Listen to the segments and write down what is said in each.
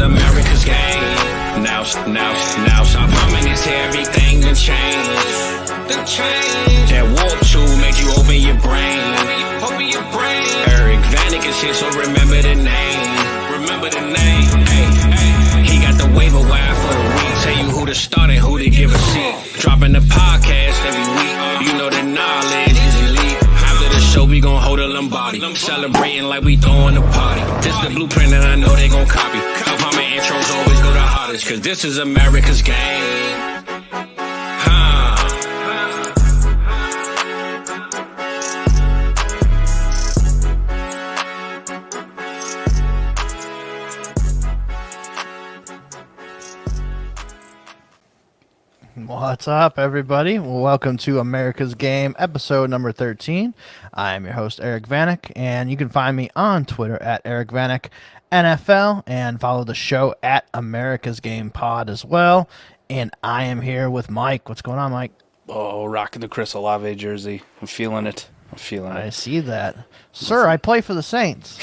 America's game. Now, stop humming this here, everything done changed. That warp tool make you open your brain. Eric Vanek is here, so remember the name. He got the waiver wire for the week. Tell you who to start and who to give a seat. Dropping the podcast every week. You know the knowledge is elite. After the show, we gon' hold a Lombardi. Celebrating like we throwing a party. This the blueprint and I know they gon' copy. Top intros always go the hardest, cause this is America's game. What's up, everybody? Welcome to America's Game, episode number 13. I am your host, Eric Vanek, and you can find me on Twitter at Eric Vanek NFL and follow the show at America's Game Pod as well. And I am here with Mike. What's going on, Mike? Oh, rocking the Chris Olave jersey. I'm feeling it. I see that. Sir, I play for the Saints.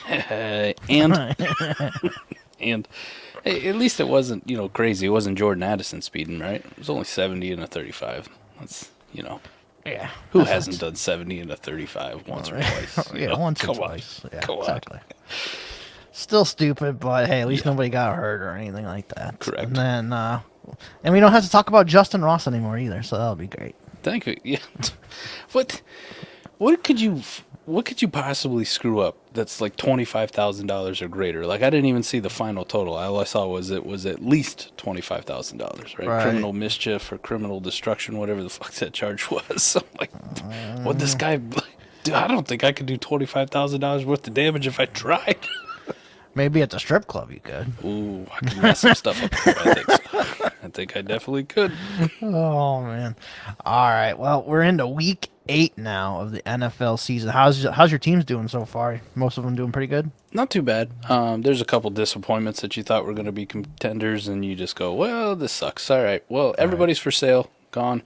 and hey, at least it wasn't, crazy. It wasn't Jordan Addison speeding, right? It was only 70 and a 35. That's, Yeah. Who hasn't done 70 and a 35 once or twice? Once or twice. Yeah, exactly. Still stupid, but hey, at least nobody got hurt or anything like that. Correct. And then, and we don't have to talk about Justin Ross anymore either, so that'll be great. Thank you. Yeah. What could you possibly screw up that's like $25,000 or greater? Like, I didn't even see the final total. All I saw was it was at least $25,000, right? Criminal mischief or criminal destruction, whatever the fuck that charge was. So I'm like, what this guy? Dude, I don't think I could do $25,000 worth of damage if I tried. Maybe at the strip club you could. Ooh, I can mess some stuff up there, I think so. I think I definitely could. Oh, man. All right. Well, we're into week 8 now of the NFL season. How's your teams doing so far? Most of them doing pretty good? Not too bad. There's a couple disappointments that you thought were going to be contenders, and you just go, well, this sucks. All right. Well, everybody's for sale. Gone.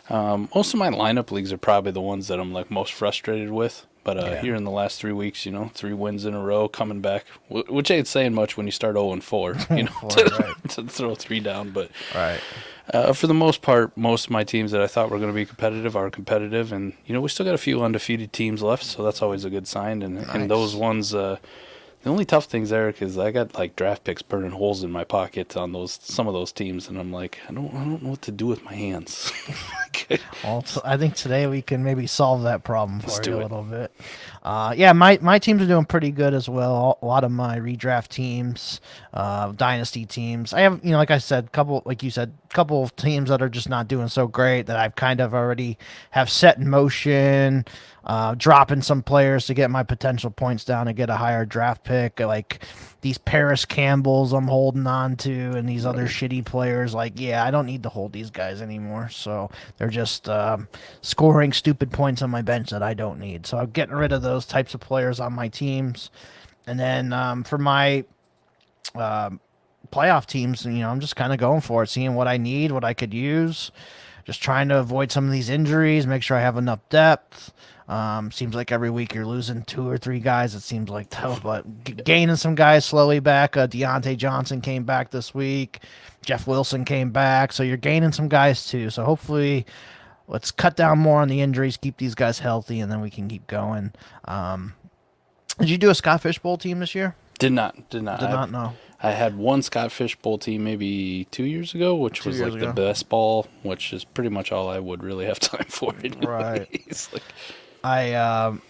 Most of my lineup leagues are probably the ones that I'm like most frustrated with. But here in the last 3 weeks, 3 wins in a row coming back, which ain't saying much when you start 0-4, to throw 3 down. But for the most part, most of my teams that I thought were going to be competitive are competitive. And, we still got a few undefeated teams left, so that's always a good sign. And those ones, the only tough things, Eric, is I got like draft picks burning holes in my pocket on some of those teams, and I'm like, I don't know what to do with my hands. Well, I think today we can maybe solve that problem for you a little bit. My teams are doing pretty good as well. A lot of my redraft teams, dynasty teams. I have, like I said, couple of teams that are just not doing so great that I've kind of already have set in motion. Dropping some players to get my potential points down and get a higher draft pick, like these Paris Campbells I'm holding on to, and these other shitty players. Like, I don't need to hold these guys anymore. So they're just scoring stupid points on my bench that I don't need. So I'm getting rid of those types of players on my teams. And then for my playoff teams, I'm just kind of going for it, seeing what I need, what I could use. Just trying to avoid some of these injuries, make sure I have enough depth. Seems like every week you're losing 2 or 3 guys, it seems like, though, but gaining some guys slowly back. Deontay Johnson came back this week. Jeff Wilson came back, so you're gaining some guys too. So hopefully let's cut down more on the injuries, keep these guys healthy, and then we can keep going. Did you do a Scott Fish Bowl team this year? Did not. No. I had one Scott Fish Bowl team maybe 2 years ago, which was like the best ball, which is pretty much all I would really have time for anyways. Right. I'm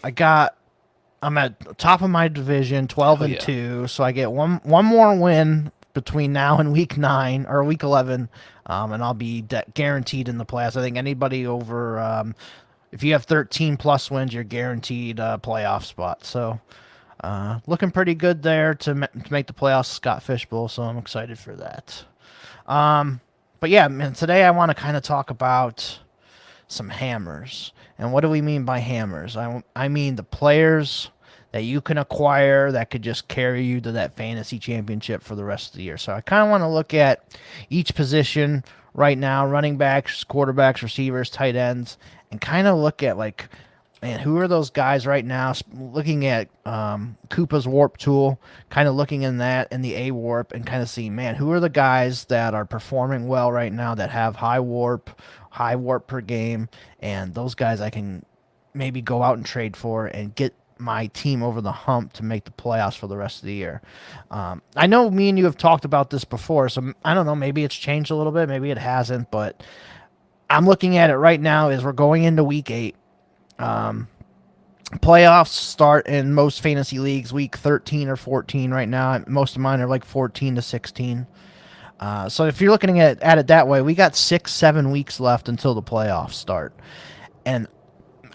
at the top of my division, 12-2, so I get one more win between now and week 9 or week 11, and I'll be guaranteed in the playoffs. I think anybody over, if you have 13 plus wins, you're guaranteed a playoff spot. So looking pretty good there to make the playoffs, Scott Fish Bowl. So I'm excited for that. But yeah, man, today I want to kind of talk about some hammers. And what do we mean by hammers? I mean the players that you can acquire that could just carry you to that fantasy championship for the rest of the year. So I kind of want to look at each position right now, running backs, quarterbacks, receivers, tight ends, and kind of look at like And who are those guys right now? Looking at Koopa's warp tool, kind of looking in that and the A warp, and kind of seeing, man, who are the guys that are performing well right now that have high warp per game, and those guys I can maybe go out and trade for and get my team over the hump to make the playoffs for the rest of the year. I know me and you have talked about this before, so I don't know, maybe it's changed a little bit, maybe it hasn't, but I'm looking at it right now as we're going into week 8. Playoffs start in most fantasy leagues week 13 or 14 right now. Most of mine are like 14 to 16. So if you're looking at it that way, we got 6-7 weeks left until the playoffs start. And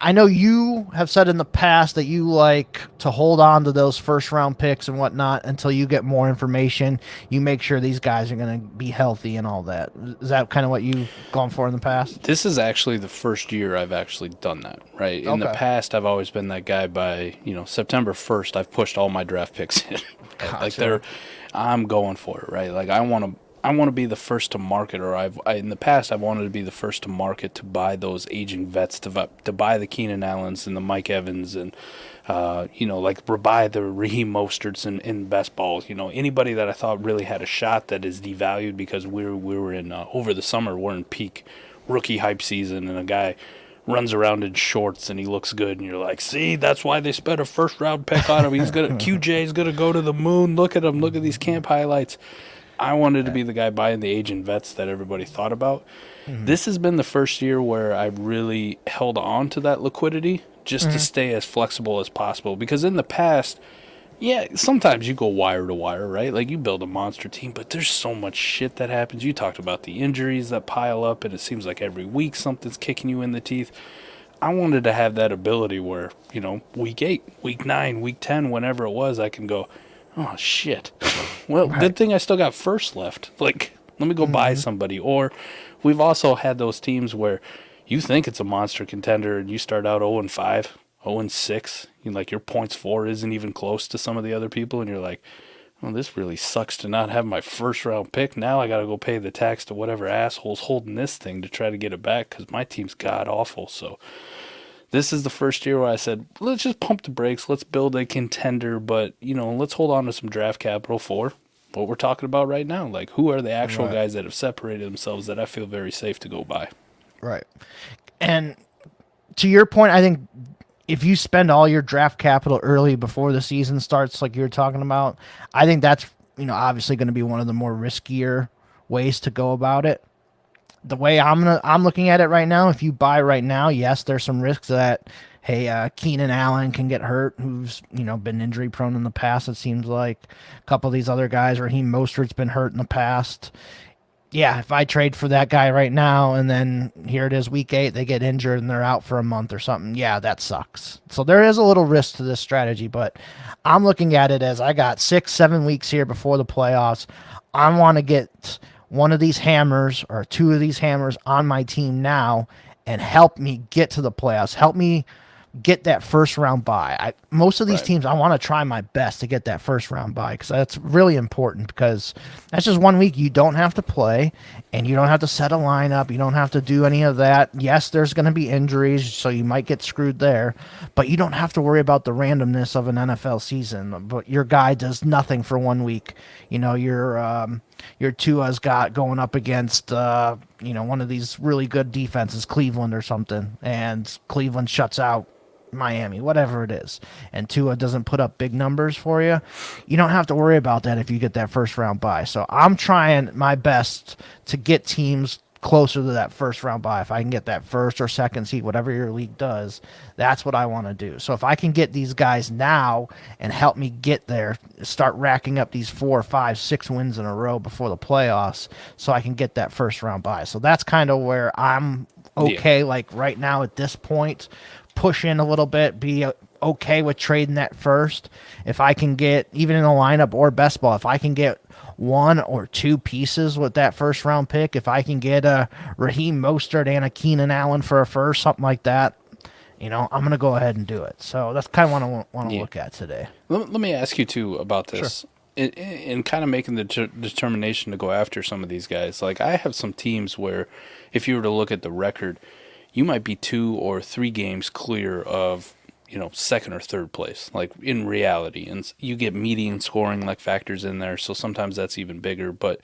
I know you have said in the past that you like to hold on to those first round picks and whatnot until you get more information. You make sure these guys are going to be healthy and all that. Is that kind of what you've gone for in the past? This is actually the first year I've actually done that, right? In the past, I've always been that guy by, September 1st, I've pushed all my draft picks in. Gotcha. I'm going for it, right? Like, I want to be the first to market, or in the past I've wanted to be the first to market to buy those aging vets, to buy the Keenan Allens and the Mike Evans and buy the Raheem Mosterts in best balls. Anybody that I thought really had a shot that is devalued because we were in over the summer we're in peak rookie hype season, and a guy runs around in shorts and he looks good, and you're like, see, that's why they spent a first round pick on him. QJ's gonna go to the moon. Look at him. Look at these camp highlights. I wanted to be the guy buying the aging vets that everybody thought about. Mm-hmm. This has been the first year where I really held on to that liquidity just to stay as flexible as possible. Because in the past, sometimes you go wire to wire, right? Like, you build a monster team, but there's so much shit that happens. You talked about the injuries that pile up, and it seems like every week something's kicking you in the teeth. I wanted to have that ability where, week 8, week 9, week 10, whenever it was, I can go, oh, shit. Well, good thing I still got first left. Like, let me go buy somebody. Or we've also had those teams where you think it's a monster contender and you start out 0-5, 0-6. Your points for isn't even close to some of the other people. And you're like, well, this really sucks to not have my first round pick. Now I got to go pay the tax to whatever asshole's holding this thing to try to get it back because my team's god awful. So this is the first year where I said, let's just pump the brakes. Let's build a contender, but, let's hold on to some draft capital for what we're talking about right now. Like, who are the actual guys that have separated themselves that I feel very safe to go buy? Right. And to your point, I think if you spend all your draft capital early before the season starts, like you're talking about, I think that's, obviously going to be one of the more riskier ways to go about it. The way I'm looking at it right now, if you buy right now, yes, there's some risks that, hey, Keenan Allen can get hurt, who's, been injury prone in the past. It seems like a couple of these other guys, Raheem Mostert's been hurt in the past. Yeah, if I trade for that guy right now and then here it is week 8, they get injured and they're out for a month or something, yeah, that sucks. So there is a little risk to this strategy, but I'm looking at it as I got 6-7 weeks here before the playoffs. I want to get one of these hammers or 2 of these hammers on my team now and help me get to the playoffs. Help me get that first round bye. Most of these teams, I want to try my best to get that first round bye because that's really important because that's just 1 week you don't have to play and you don't have to set a lineup. You don't have to do any of that. Yes, there's going to be injuries, so you might get screwed there, but you don't have to worry about the randomness of an NFL season. But your guy does nothing for 1 week. Your Tua's got going up against, one of these really good defenses, Cleveland or something, and Cleveland shuts out Miami, whatever it is, and Tua doesn't put up big numbers for you. You don't have to worry about that if you get that first round bye. So I'm trying my best to get teams closer to that first round bye. If I can get that first or second seed, whatever your league does, that's what I want to do. So if I can get these guys now and help me get there, start racking up these 4, 5, 6 wins in a row before the playoffs so I can get that first round bye. So that's kind of where I'm okay, like right now at this point, push in a little bit, be okay with trading that first. If I can get, even in a lineup or best ball, if I can get 1 or 2 pieces with that first round pick, if I can get a Raheem Mostert and a Keenan Allen for a first, something like that, I'm going to go ahead and do it. So that's kind of what I want to look at today. Let me ask you, too, about this. Sure. In kind of making the determination to go after some of these guys. Like, I have some teams where if you were to look at the record, you might be 2 or 3 games clear of, second or third place, like in reality. And you get median scoring like factors in there, so sometimes that's even bigger. But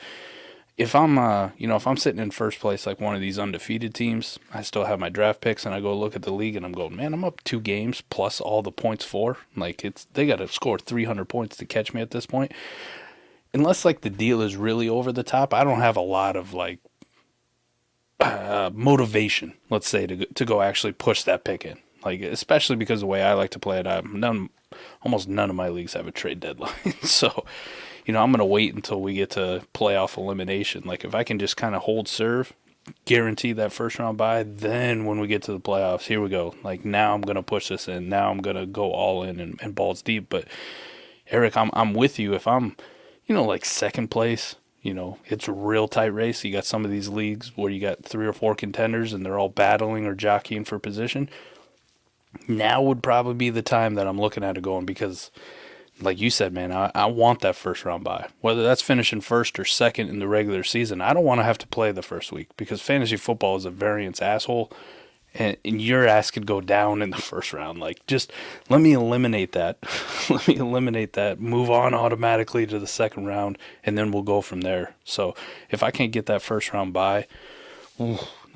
if I'm, if I'm sitting in first place like one of these undefeated teams, I still have my draft picks, and I go look at the league, and I'm going, man, I'm up 2 games plus all the points for. Like they got to score 300 points to catch me at this point. Unless like the deal is really over the top, I don't have a lot of like motivation, let's say, to go actually push that pick in. Like, especially because the way I like to play it, almost none of my leagues have a trade deadline. So, I'm going to wait until we get to playoff elimination. Like, if I can just kind of hold serve, guarantee that first round bye, then when we get to the playoffs, here we go. Like, now I'm going to push this in. Now I'm going to go all in and balls deep. But, Eric, I'm with you. If I'm, like second place, it's a real tight race. You got some of these leagues where you got 3 or 4 contenders and they're all battling or jockeying for position. Now would probably be the time that I'm looking at it going, because like you said, man, I want that first round bye. Whether that's finishing first or second in the regular season, I don't want to have to play the first week, because fantasy football is a variance asshole, and your ass could go down in the first round. Like, just let me eliminate that. Move on automatically to the second round, and then we'll go from there. So if I can't get that first round bye,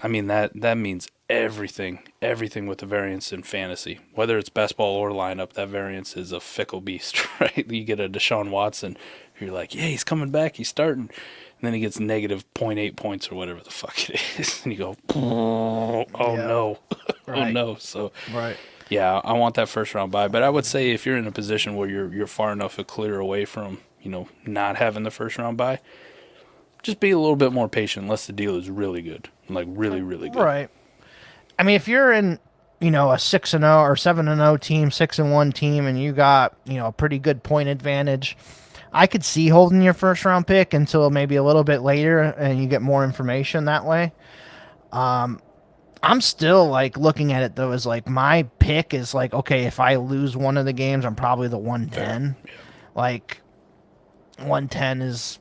I mean, that means everything with the variance in fantasy. Whether it's best ball or lineup, that variance is a fickle beast, right? You get a Deshaun Watson, you're like, yeah, he's coming back, he's starting. And then he gets negative 0.8 points or whatever the fuck it is. And you go, oh, no. Right. Oh, no. So, right. Yeah, I want that first round bye. But I would say if you're in a position where you're far enough to clear away from, not having the first round bye, just be a little bit more patient unless the deal is really good. Like, really, really good. Right. I mean, if you're in, a 6-0 or 7-0 team, 6-1 team, and you got, a pretty good point advantage, I could see holding your first round pick until maybe a little bit later and you get more information that way. I'm still like looking at it though as like my pick is like, okay, if I lose one of the games, I'm probably the 110. Yeah. Like 110 is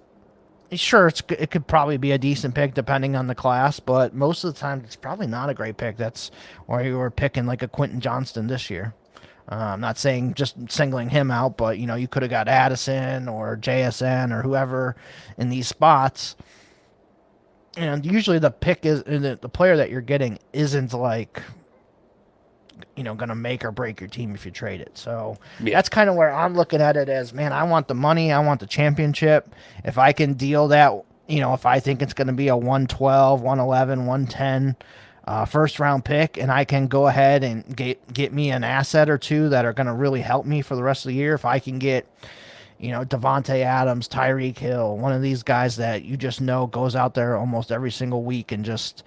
sure it could probably be a decent pick depending on the class, but most of the time it's probably not a great pick. That's where you were picking like a Quentin Johnston this year. I'm not saying just singling him out, but, you could have got Addison or JSN or whoever in these spots. And usually the pick is the player that you're getting isn't like, going to make or break your team if you trade it. So That's kind of where I'm looking at it as, man, I want the money. I want the championship. If I can deal that, if I think it's going to be a 112, 111, 110, first round pick, and I can go ahead and get me an asset or two that are going to really help me for the rest of the year. If I can get, Devontae Adams, Tyreek Hill, one of these guys that you just know goes out there almost every single week and just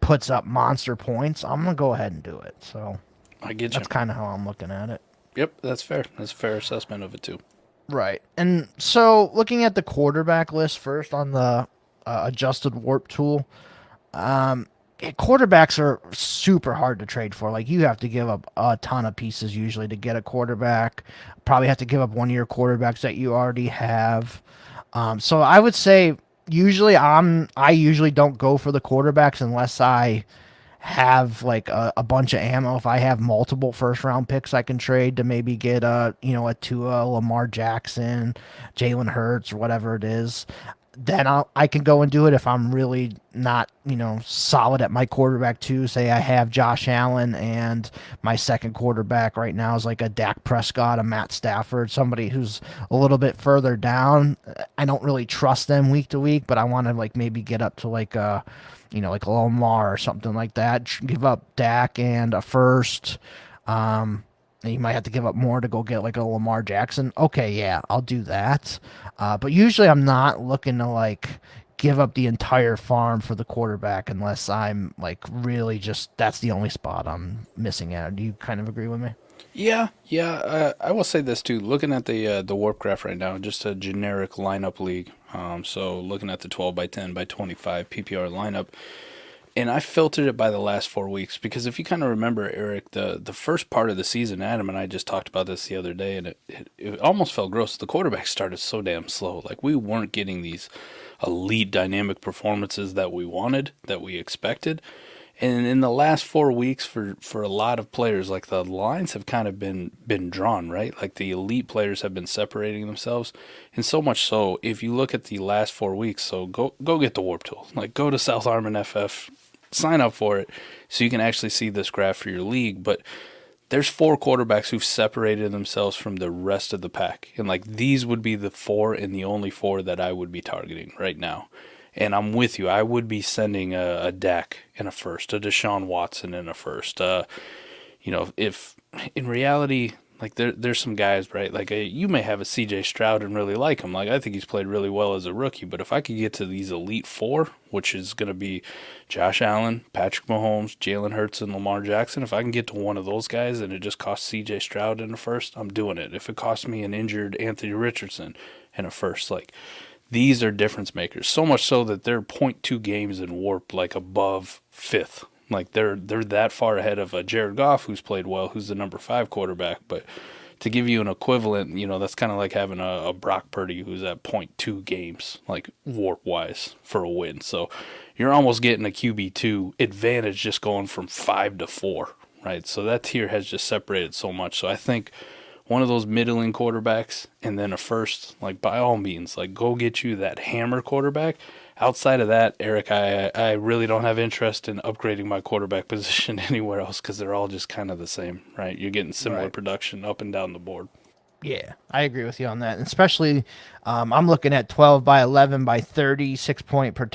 puts up monster points, I'm going to go ahead and do it. So I get you. That's kind of how I'm looking at it. Yep, that's fair. That's a fair assessment of it too. Right. And so looking at the quarterback list first on the adjusted warp tool, quarterbacks are super hard to trade for. Like, you have to give up a ton of pieces usually to get a quarterback. Probably have to give up one of your quarterbacks that you already have. So I would say usually I usually don't go for the quarterbacks unless I have like a bunch of ammo. If I have multiple first round picks I can trade to maybe get a Tua, Lamar Jackson, Jalen Hurts, or whatever it is, then I can go and do it. If I'm really not, solid at my quarterback too, say I have Josh Allen and my second quarterback right now is like a Dak Prescott, a Matt Stafford, somebody who's a little bit further down. I don't really trust them week to week, but I want to like maybe get up to like a, like a Lamar or something like that. Give up Dak and a first. You might have to give up more to go get like a Lamar Jackson. Okay, yeah, I'll do that. But usually I'm not looking to like give up the entire farm for the quarterback unless I'm like really just that's the only spot I'm missing out. Do you kind of agree with me? Yeah. I will say this too. Looking at the Warp Graph right now, just a generic lineup league. So looking at the 12 by 10 by 25 PPR lineup. And I filtered it by the last 4 weeks because if you kind of remember, Eric, the first part of the season, Adam and I just talked about this the other day, and it almost felt gross. The quarterback started so damn slow. Like, we weren't getting these elite dynamic performances that we wanted, that we expected. And in the last 4 weeks, for a lot of players, like the lines have kind of been drawn, right? Like the elite players have been separating themselves, and so much so, if you look at the last 4 weeks, so go get the Warp Tool, like go to South Harmon FF, sign up for it, so you can actually see this graph for your league. But there's 4 quarterbacks who've separated themselves from the rest of the pack, and like these would be the 4 and the only 4 that I would be targeting right now. And I'm with you. I would be sending a Dak in a first, a Deshaun Watson in a first. If in reality, like there's some guys, right? Like you may have a CJ Stroud and really like him. Like I think he's played really well as a rookie. But if I could get to these elite 4, which is going to be Josh Allen, Patrick Mahomes, Jalen Hurts, and Lamar Jackson, if I can get to one of those guys and it just costs CJ Stroud in the first, I'm doing it. If it costs me an injured Anthony Richardson in a first, like. These are difference makers, so much so that they're 0.2 games in warp, like above 5th. Like they're that far ahead of a Jared Goff, who's played well, who's the number 5 quarterback. But to give you an equivalent, that's kind of like having a Brock Purdy who's at 0.2 games, like warp-wise, for a win. So you're almost getting a QB2 advantage just going from 5 to 4, right? So that tier has just separated so much. So I think one of those middling quarterbacks and then a first, like by all means, like go get you that hammer quarterback. Outside of that, Eric, I really don't have interest in upgrading my quarterback position anywhere else because they're all just kind of the same, right? You're getting similar production up and down the board. Yeah, I agree with you on that. And especially, I'm looking at 12 by 11 by 30, 6-point per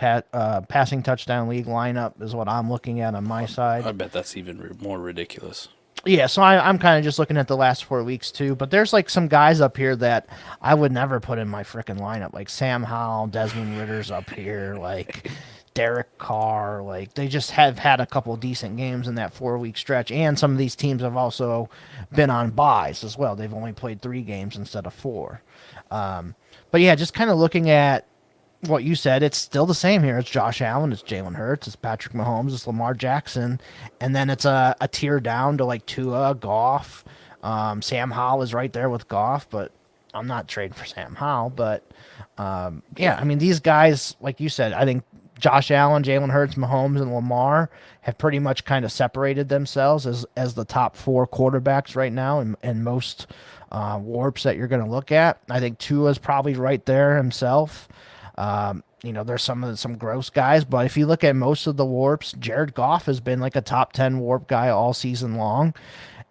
passing touchdown league lineup is what I'm looking at on my side. I bet that's even more ridiculous. Yeah, so I'm kind of just looking at the last 4 weeks too, but there's like some guys up here that I would never put in my freaking lineup, like Sam Howell, Desmond Ritter's up here, like Derek Carr, like they just have had a couple decent games in that 4-week stretch, and some of these teams have also been on buys as well. They've only played 3 games instead of 4. But yeah, just kind of looking at what you said, it's still the same here. It's Josh Allen, it's Jalen Hurts, it's Patrick Mahomes, it's Lamar Jackson, and then it's a tier down to like Tua, Goff. Sam Howell is right there with Goff, but I'm not trading for Sam Howell. But yeah, I mean, these guys, like you said, I think Josh Allen, Jalen Hurts, Mahomes, and Lamar have pretty much kind of separated themselves as the top 4 quarterbacks right now in most warps that you're going to look at. I think Tua's probably right there himself. There's some gross guys, but if you look at most of the warps, Jared Goff has been like a top 10 warp guy all season long,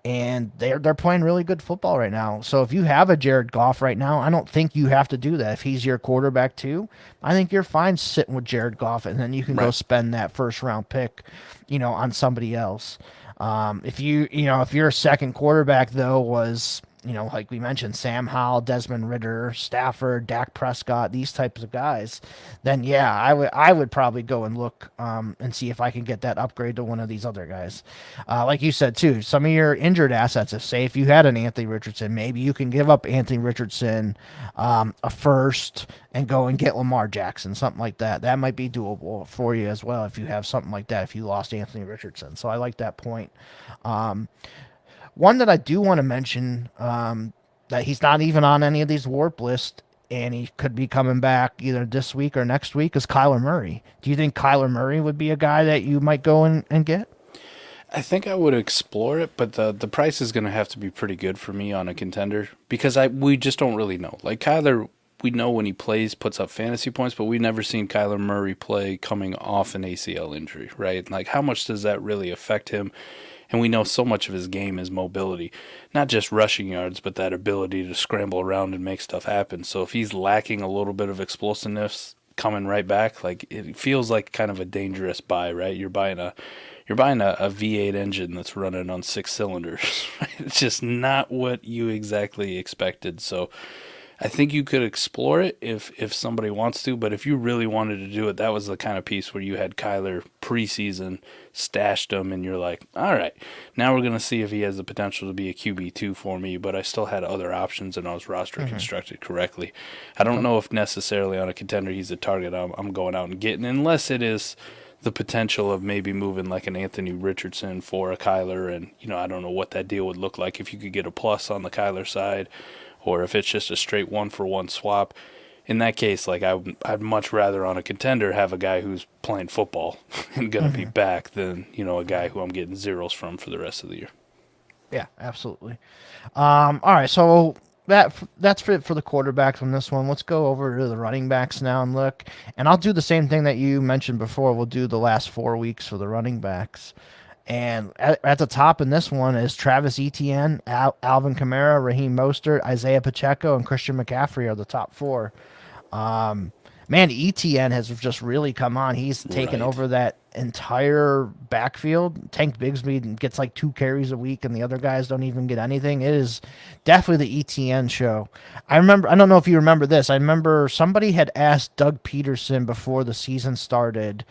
and they're playing really good football right now. So if you have a Jared Goff right now, I don't think you have to do that. If he's your quarterback too, I think you're fine sitting with Jared Goff, and then you can go spend that first round pick, on somebody else. If your second quarterback though was, like we mentioned, Sam Howell, Desmond Ridder, Stafford, Dak Prescott, these types of guys, then yeah, I would probably go and look and see if I can get that upgrade to one of these other guys. Like you said too, some of your injured assets, if you had an Anthony Richardson, maybe you can give up Anthony Richardson a first and go and get Lamar Jackson, something like that. That might be doable for you as well if you have something like that, if you lost Anthony Richardson. So I like that point. One that I do want to mention, that he's not even on any of these warp lists, and he could be coming back either this week or next week, is Kyler Murray. Do you think Kyler Murray would be a guy that you might go and get? I think I would explore it, but the price is going to have to be pretty good for me on a contender because we just don't really know. Like Kyler, we know when he plays, puts up fantasy points, but we've never seen Kyler Murray play coming off an ACL injury, right? Like how much does that really affect him? And we know so much of his game is mobility, not just rushing yards, but that ability to scramble around and make stuff happen. So if he's lacking a little bit of explosiveness coming right back, like it feels like kind of a dangerous buy, right? You're buying a V8 engine that's running on 6 cylinders. Right? It's just not what you exactly expected. So I think you could explore it if somebody wants to, but if you really wanted to do it, that was the kind of piece where you had Kyler preseason, stashed him, and you're like, all right, now we're going to see if he has the potential to be a QB2 for me, but I still had other options and I was roster constructed correctly. I don't know if necessarily on a contender he's a target I'm going out and getting, unless it is the potential of maybe moving like an Anthony Richardson for a Kyler, and I don't know what that deal would look like if you could get a plus on the Kyler side, or if it's just a straight 1-for-1 swap. in that case, like I'd much rather on a contender have a guy who's playing football and going to be back than, a guy who I'm getting zeros from for the rest of the year. Yeah, absolutely. All right, so that's it for the quarterbacks on this one. Let's go over to the running backs now and look. And I'll do the same thing that you mentioned before. We'll do the last 4 weeks for the running backs. And at the top in this one is Travis Etienne, Alvin Kamara, Raheem Mostert, Isaiah Pacheco, and Christian McCaffrey are the top 4. Man, Etienne has just really come on. He's taken over that entire backfield. Tank Bigsby gets like 2 carries a week, and the other guys don't even get anything. It is definitely the Etienne show. I don't know if you remember this. I remember somebody had asked Doug Peterson before the season started,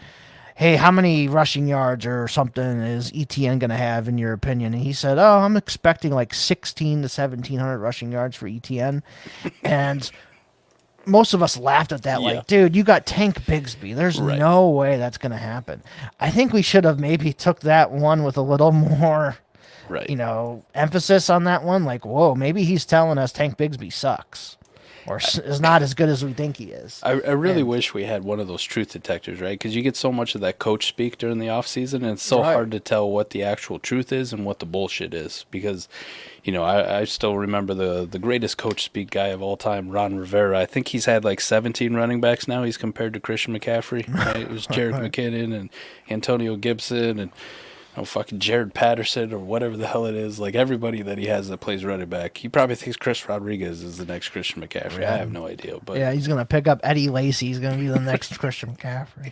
hey, how many rushing yards or something is Etienne going to have in your opinion? And he said, I'm expecting like 16 to 1,700 rushing yards for Etienne. And most of us laughed at that, like, dude, you got Tank Bigsby. There's no way that's going to happen. I think we should have maybe took that one with a little more, emphasis on that one. Like, whoa, maybe he's telling us Tank Bigsby sucks or is not as good as we think he is. I really wish we had one of those truth detectors, right? Because you get so much of that coach speak during the offseason, and it's so hard to tell what the actual truth is and what the bullshit is. Because, I still remember the greatest coach speak guy of all time, Ron Rivera. I think he's had like 17 running backs now. He's compared to Christian McCaffrey. Right? It was Jerick McKinnon and Antonio Gibson and fucking Jared Patterson or whatever the hell it is. Like everybody that he has that plays running back, he probably thinks Chris Rodriguez is the next Christian McCaffrey. I have no idea, but yeah, he's gonna pick up Eddie Lacy. He's gonna be the next Christian McCaffrey.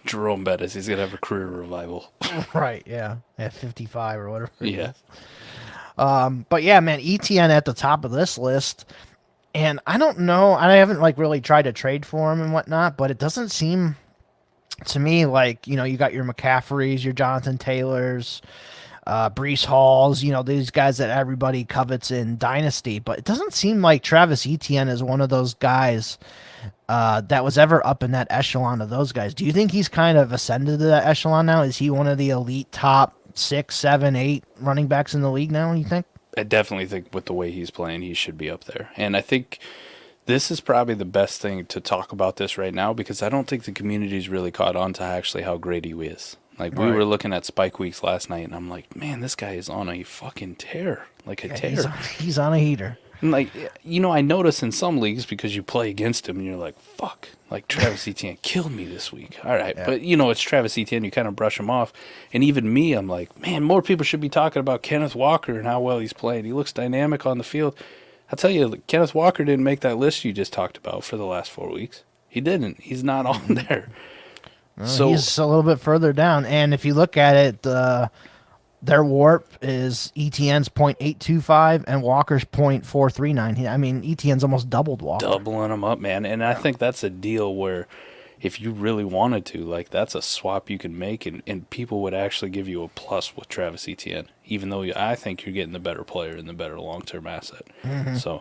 Jerome Bettis, he's gonna have a career revival. Right? Yeah, at 55 or whatever. Yeah. But yeah, man, Etienne at the top of this list, and I don't know. I haven't like really tried to trade for him and whatnot, but it doesn't seem to me like, you got your McCaffreys, your Jonathan Taylors, Breece Halls, these guys that everybody covets in Dynasty. But it doesn't seem like Travis Etienne is one of those guys that was ever up in that echelon of those guys. Do you think he's kind of ascended to that echelon now? Is he one of the elite top 6, 7, 8 running backs in the league now, you think? I definitely think with the way he's playing, he should be up there. And I think this is probably the best thing to talk about this right now, because I don't think the community's really caught on to actually how great he is. Like, we were looking at Spike Weeks last night, and I'm like, man, this guy is on a fucking tear. Like a tear. He's on a heater. And like, I notice in some leagues, because you play against him, and you're like, fuck. Like, Travis Etienne killed me this week. All right. Yeah. But, it's Travis Etienne. You kind of brush him off. And even me, I'm like, man, more people should be talking about Kenneth Walker and how well he's playing. He looks dynamic on the field. I'll tell you, Kenneth Walker didn't make that list you just talked about for the last 4 weeks. He didn't. He's not on there. So he's a little bit further down. And if you look at it, their warp is Etienne's .825 and Walker's .439. I mean, Etienne's almost doubled Walker. Doubling him up, man. And I think that's a deal where if you really wanted to, like, that's a swap you can make, and people would actually give you a plus with Travis Etienne, even though I think you're getting the better player and the better long-term asset. Mm-hmm. So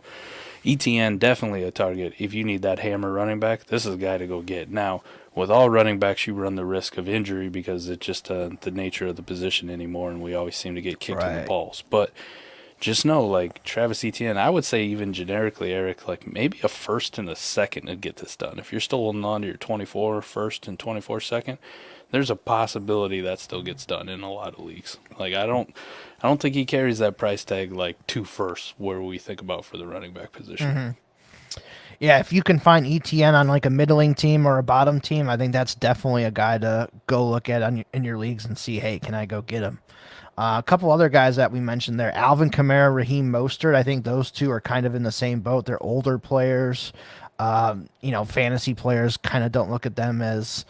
Etienne, definitely a target. If you need that hammer running back, this is a guy to go get. Now, with all running backs, you run the risk of injury because it's just the nature of the position anymore, and we always seem to get kicked in the balls. But just know, like, Travis Etienne, I would say even generically, Eric, like maybe a first and a second to get this done. If you're still holding on to your 24 first and 24 second, there's a possibility that still gets done in a lot of leagues. Like, I don't think he carries that price tag like 2 firsts where we think about for the running back position. Mm-hmm. Yeah, if you can find Etienne on like a middling team or a bottom team, I think that's definitely a guy to go look at in your leagues and see, hey, can I go get him? A couple other guys that we mentioned there, Alvin Kamara, Raheem Mostert. I think those two are kind of in the same boat. They're older players. Fantasy players kind of don't look at them as,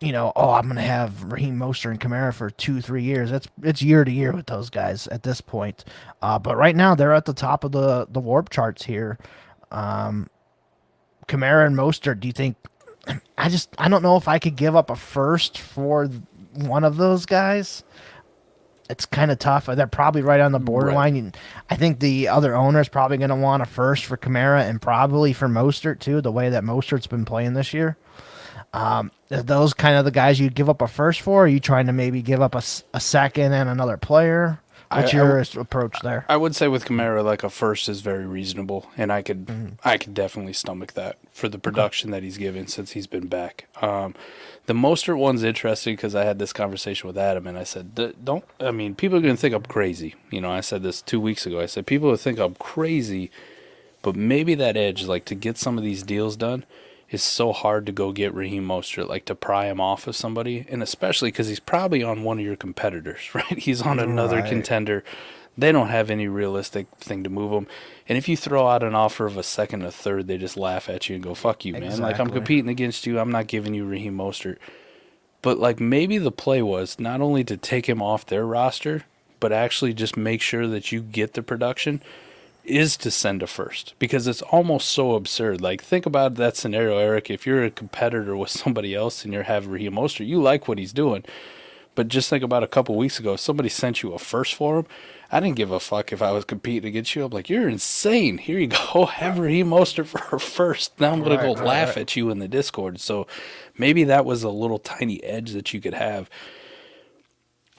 I'm going to have Raheem Mostert and Kamara for 2-3 years. It's year to year with those guys at this point. But right now they're at the top of the warp charts here. Kamara and Mostert, do you think? I don't know if I could give up a first for one of those guys. It's kind of tough. They're probably right on the borderline. Right. I think the other owner is probably going to want a first for Kamara and probably for Mostert too, the way that Mostert's been playing this year. Are those kind of the guys you'd give up a first for? Or are you trying to maybe give up a second and another player? What's your approach there? I would say with Kamara, like a first is very reasonable, and I could definitely stomach that for the production that he's given since he's been back. The Mostert one's interesting because I had this conversation with Adam, and I said, people are going to think I'm crazy. I said this 2 weeks ago. I said, people will think I'm crazy, but maybe that edge, like to get some of these deals done, is so hard to go get Raheem Mostert, like to pry him off of somebody, and especially because he's probably on one of your competitors, right? He's on another contender. They don't have any realistic thing to move him. And if you throw out an offer of a second, a third, they just laugh at you and go, fuck you, man. Exactly. Like, I'm competing against you. I'm not giving you Raheem Mostert. But, like, maybe the play was not only to take him off their roster, but actually just make sure that you get the production, is to send a first. Because it's almost so absurd. Like, think about that scenario, Eric. If you're a competitor with somebody else and you're having Raheem Mostert, you like what he's doing. But just think about a couple weeks ago, somebody sent you a first for him. I didn't give a fuck if I was competing against you. I'm like, you're insane. Here you go. Have Raheem Mostert for a first. Now I'm going to go laugh at you in the Discord. So maybe that was a little tiny edge that you could have.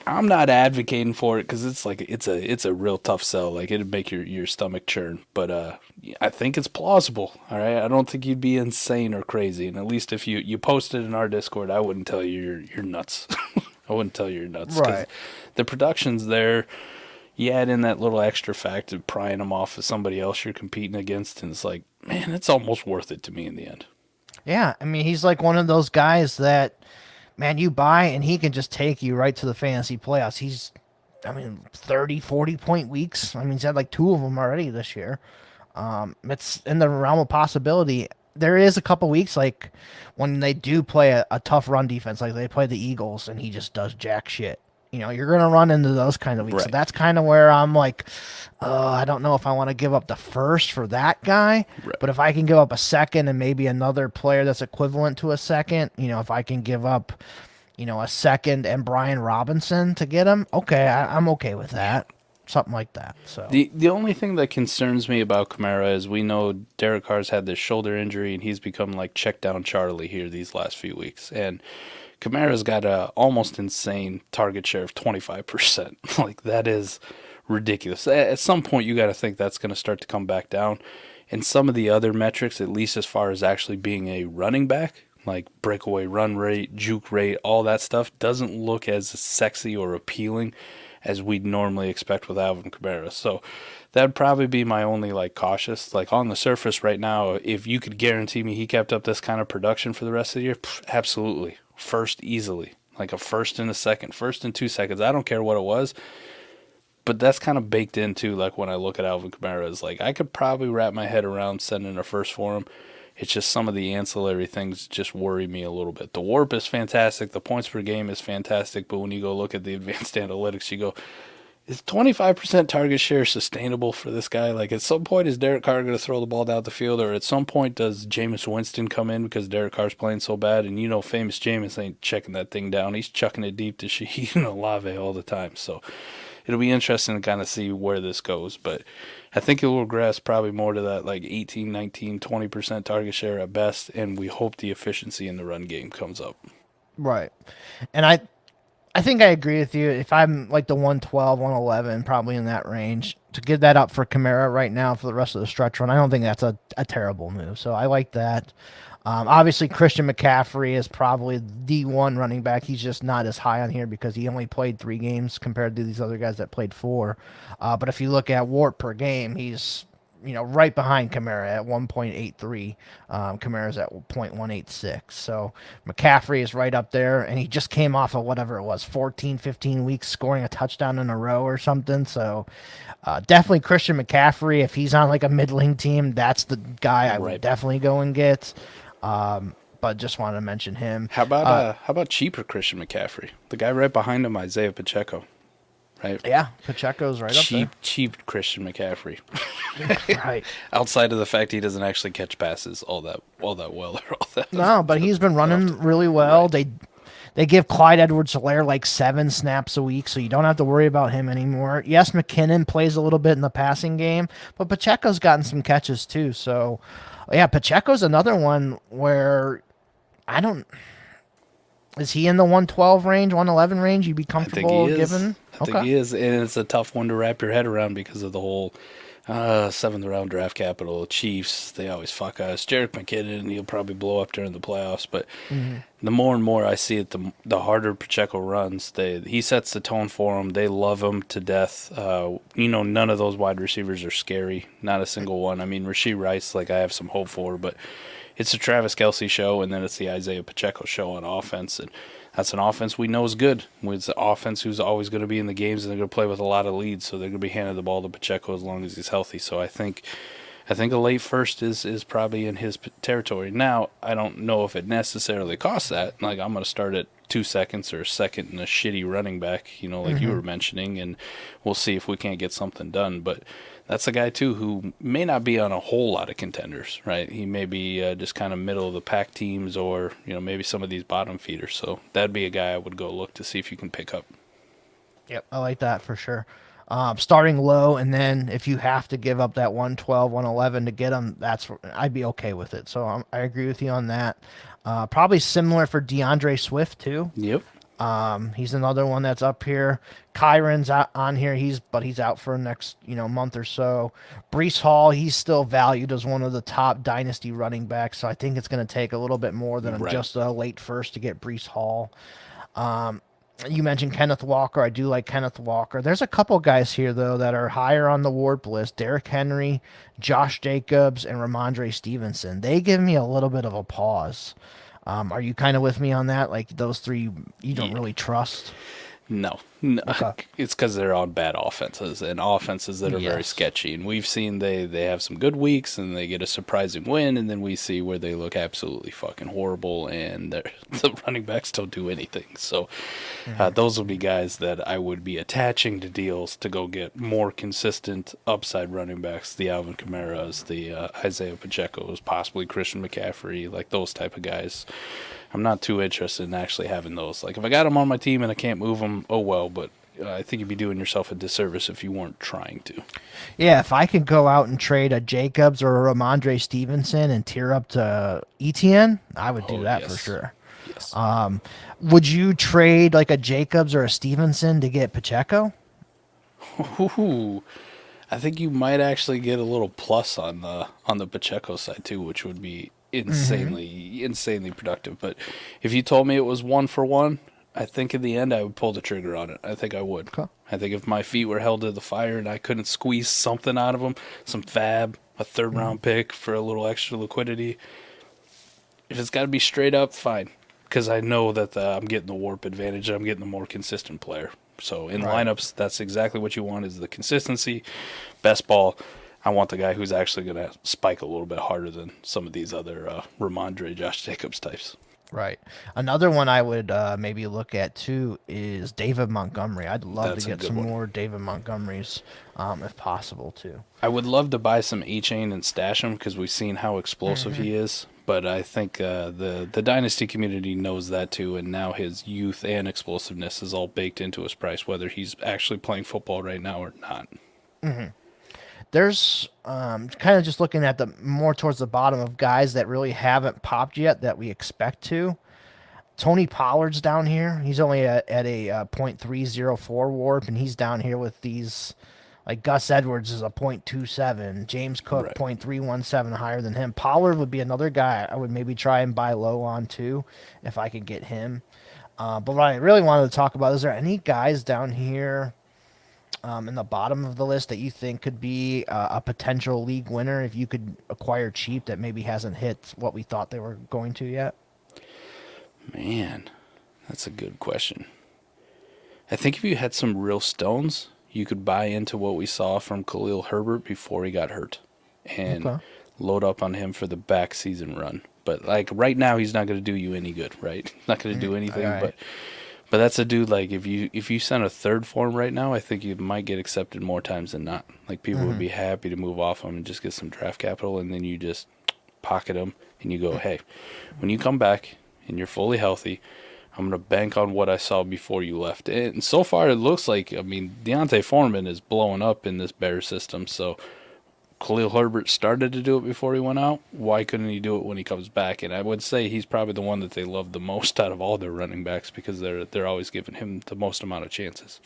I'm not advocating for it because it's like it's a real tough sell. Like, it'd make your stomach churn. But I think it's plausible. All right, I don't think you'd be insane or crazy. And at least if you posted in our Discord, I wouldn't tell you you're nuts. I wouldn't tell you you're nuts. Right. The production's there. You add in that little extra fact of prying them off of somebody else you're competing against, and it's like, man, it's almost worth it to me in the end. Yeah, I mean, he's like one of those guys that, man, you buy and he can just take you right to the fantasy playoffs. He's, 30, 40-point weeks. He's had like 2 of them already this year. It's in the realm of possibility. There is a couple weeks, like, when they do play a tough run defense, like they play the Eagles, and he just does jack shit. You're going to run into those kind of weeks. Right. So that's kind of where I'm like, I don't know if I want to give up the first for that guy. Right. But if I can give up a second and maybe another player that's equivalent to a second, if I can give up, a second and Brian Robinson to get him, okay, I'm okay with that. Something like that. So the only thing that concerns me about Kamara is we know Derek Carr's had this shoulder injury, and he's become like check down Charlie here these last few weeks. And Kamara's got a almost insane target share of 25%. Like, that is ridiculous. At some point, you got to think that's going to start to come back down. And some of the other metrics, at least as far as actually being a running back, like breakaway run rate, juke rate, all that stuff, doesn't look as sexy or appealing as we'd normally expect with Alvin Kamara. So that'd probably be my only, like, cautious. Like, on the surface right now, if you could guarantee me he kept up this kind of production for the rest of the year, absolutely. First easily. Like a first and a second, first and 2 seconds. I don't care what it was. But that's kind of baked into, like, when I look at Alvin Kamara, is like, I could probably wrap my head around sending a first for him. It's just some of the ancillary things just worry me a little bit. The warp is fantastic. The points per game is fantastic. But when you go look at the advanced analytics, you go, is 25% target share sustainable for this guy? Like, at some point, is Derek Carr going to throw the ball down the field? Or at some point, does Jameis Winston come in because Derek Carr's playing so bad? And famous Jameis ain't checking that thing down. He's chucking it deep to Shaheen Olave all the time. So it'll be interesting to kind of see where this goes. But I think it will regress probably more to that, like, 18, 19, 20% target share at best. And we hope the efficiency in the run game comes up. right. And I think I agree with you. If I'm like the 112, 111, probably in that range, to give that up for Kamara right now for the rest of the stretch run, I don't think that's a terrible move. So I like that. Obviously, Christian McCaffrey is probably the one running back. He's just not as high on here because he only played 3 games compared to these other guys that played 4. But if you look at WARP per game, he's right behind Kamara at 1.83. Kamara's at 0.186. So McCaffrey is right up there, and he just came off of whatever it was, 14, 15 weeks scoring a touchdown in a row or something. So definitely Christian McCaffrey, if he's on like a middling team, that's the guy I would definitely go and get. But just wanted to mention him. How about cheaper Christian McCaffrey? The guy right behind him, Isaiah Pacheco. Right? Yeah, Pacheco's right up there. Cheap Christian McCaffrey. Right. Outside of the fact he doesn't actually catch passes all that well or all that. No, but he's been running really well. Right. They give Clyde Edwards-Helaire like 7 snaps a week, so you don't have to worry about him anymore. Yes, McKinnon plays a little bit in the passing game, but Pacheco's gotten some catches too. So, yeah, Pacheco's another one where Is he in the 112 range, 111 range? You'd be I think he comfortable is. giving? I think he is, and it's a tough one to wrap your head around because of the whole seventh round draft capital. Chiefs, they always fuck us. Jerick McKinnon, he'll probably blow up during the playoffs, but the more and more I see it, the harder Pacheco runs. He sets the tone for them. They love him to death. None of those wide receivers are scary. Not a single one. I mean, Rashee Rice, like I have some hope for, but it's a Travis Kelce show, and then it's the Isaiah Pacheco show on offense, and that's an offense we know is good. It's an offense who's always going to be in the games, and they're going to play with a lot of leads, so they're going to be handing the ball to Pacheco as long as he's healthy. So I think a late first is probably in his territory. Now, I don't know if it necessarily costs that. Like, I'm going to start at 2 seconds or a second in a shitty running back, like you were mentioning, and we'll see if we can't get something done. But that's a guy, too, who may not be on a whole lot of contenders, right? He may be just kind of middle of the pack teams or, maybe some of these bottom feeders. So that'd be a guy I would go look to see if you can pick up. Yep, I like that for sure. Starting low, and then if you have to give up that 112, 111 to get him, I'd be okay with it. So I agree with you on that. Probably similar for DeAndre Swift, too. Yep. He's another one that's up here. Kyron's out on here. He's out for the next month or so. Breece Hall, he's still valued as one of the top dynasty running backs. So I think it's going to take a little bit more than just a late first to get Breece Hall. You mentioned Kenneth Walker. I do like Kenneth Walker. There's a couple guys here though that are higher on the warp list. Derrick Henry, Josh Jacobs, and Ramondre Stevenson. They give me a little bit of a pause. Are you kind of with me on that? Like those three, you don't really trust? No. Okay. It's because they're on bad offenses and offenses that are very sketchy. And we've seen they have some good weeks and they get a surprising win, and then we see where they look absolutely fucking horrible and the running backs don't do anything. So those will be guys that I would be attaching to deals to go get more consistent upside running backs, the Alvin Kamara's, the Isaiah Pacheco's, possibly Christian McCaffrey, like those type of guys. I'm not too interested in actually having those. Like, if I got them on my team and I can't move them, oh well, but I think you'd be doing yourself a disservice if you weren't trying to. Yeah, if I could go out and trade a Jacobs or a Ramondre Stevenson and tier up to ETN, I would do that for sure. Yes. Would you trade like a Jacobs or a Stevenson to get Pacheco? Ooh, I think you might actually get a little plus on the Pacheco side too, which would be insanely productive. But if you told me it was 1-for-1, I think in the end I would pull the trigger on it. I think I would. Okay. I think if my feet were held to the fire and I couldn't squeeze something out of them, some fab, a third round pick for a little extra liquidity, if it's got to be straight up, fine. Because I know that I'm getting the warp advantage. I'm getting the more consistent player. So in lineups, that's exactly what you want, is the consistency, best ball. I want the guy who's actually going to spike a little bit harder than some of these other Ramondre, Josh Jacobs types. Right. Another one I would maybe look at too is David Montgomery. I'd love to get some more David Montgomerys if possible too. I would love to buy some A-Chain and stash him because we've seen how explosive he is. But I think the Dynasty community knows that too, and now his youth and explosiveness is all baked into his price, whether he's actually playing football right now or not. Mm-hmm. There's kind of just looking at the more towards the bottom of guys that really haven't popped yet that we expect to. Tony Pollard's down here. He's only at a 0.304 warp, and he's down here with these, like Gus Edwards is a 0.27, James Cook 0.317 higher than him. Pollard would be another guy I would maybe try and buy low on too if I could get him. But what I really wanted to talk about, is there any guys down here in the bottom of the list that you think could be a potential league winner if you could acquire cheap that maybe hasn't hit what we thought they were going to yet? Man, that's a good question. I think if you had some real stones, you could buy into what we saw from Khalil Herbert before he got hurt and load up on him for the back season run. But like right now, he's not going to do you any good, right? Not going to do anything, But that's a dude, like, if you sent a third for him right now, I think you might get accepted more times than not. Like, people would be happy to move off him and just get some draft capital, and then you just pocket him, and you go, hey, when you come back and you're fully healthy, I'm going to bank on what I saw before you left. And so far, it looks like, I mean, Deontay Foreman is blowing up in this Bears system, so Khalil Herbert started to do it before he went out, why couldn't he do it when he comes back? And I would say he's probably the one that they love the most out of all their running backs because they're always giving him the most amount of chances.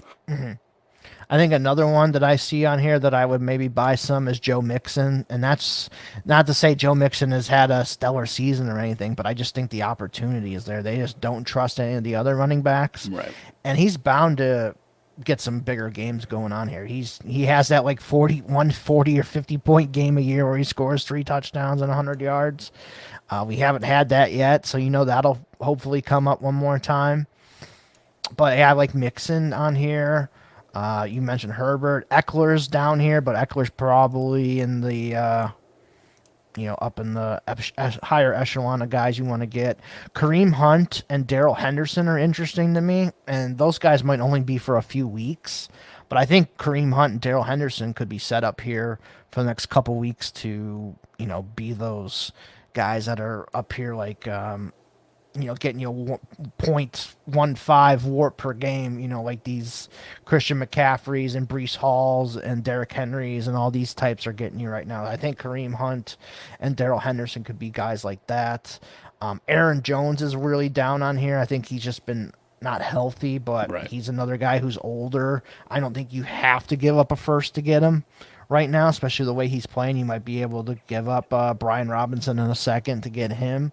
I think another one that I see on here that I would maybe buy some is Joe Mixon. And that's not to say Joe Mixon has had a stellar season or anything, but I just think the opportunity is there. They just don't trust any of the other running backs. Right. And he's bound to get some bigger games going on here. He has that like 40 or 50 point game a year where he scores 3 touchdowns and 100 yards. We haven't had that yet, so that'll hopefully come up one more time. But yeah, I like Mixon on here. You mentioned Herbert. Eckler's down here, but Eckler's probably in the up in the higher echelon of guys you want to get. Kareem Hunt and Darrell Henderson are interesting to me, and those guys might only be for a few weeks. But I think Kareem Hunt and Darrell Henderson could be set up here for the next couple weeks to, be those guys that are up here like, getting you 0.15 warp per game, like these Christian McCaffreys and Breece Halls and Derrick Henrys and all these types are getting you right now. I think Kareem Hunt and Darrell Henderson could be guys like that. Aaron Jones is really down on here. I think he's just been not healthy, but Right. He's another guy who's older. I don't think you have to give up a first to get him right now, especially the way he's playing. You might be able to give up Brian Robinson in a second to get him.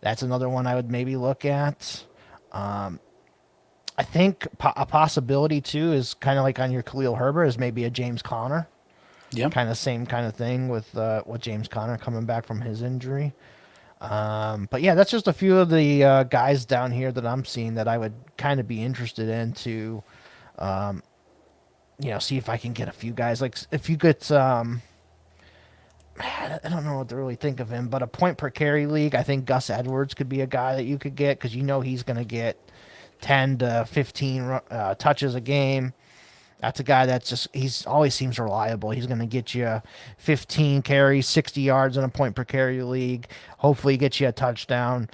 That's another one I would maybe look at. I think a possibility, too, is kind of like on your Khalil Herbert, is maybe a James Conner. Yeah. Kind of same kind of thing with James Conner coming back from his injury. But yeah, that's just a few of the guys down here that I'm seeing that I would kind of be interested in to, see if I can get a few guys. Like if you get, I don't know what to really think of him, but a point per carry league, I think Gus Edwards could be a guy that you could get because he's going to get 10 to 15 touches a game. That's a guy he's always seems reliable. He's going to get you 15 carries, 60 yards in a point per carry league. Hopefully get you a touchdown.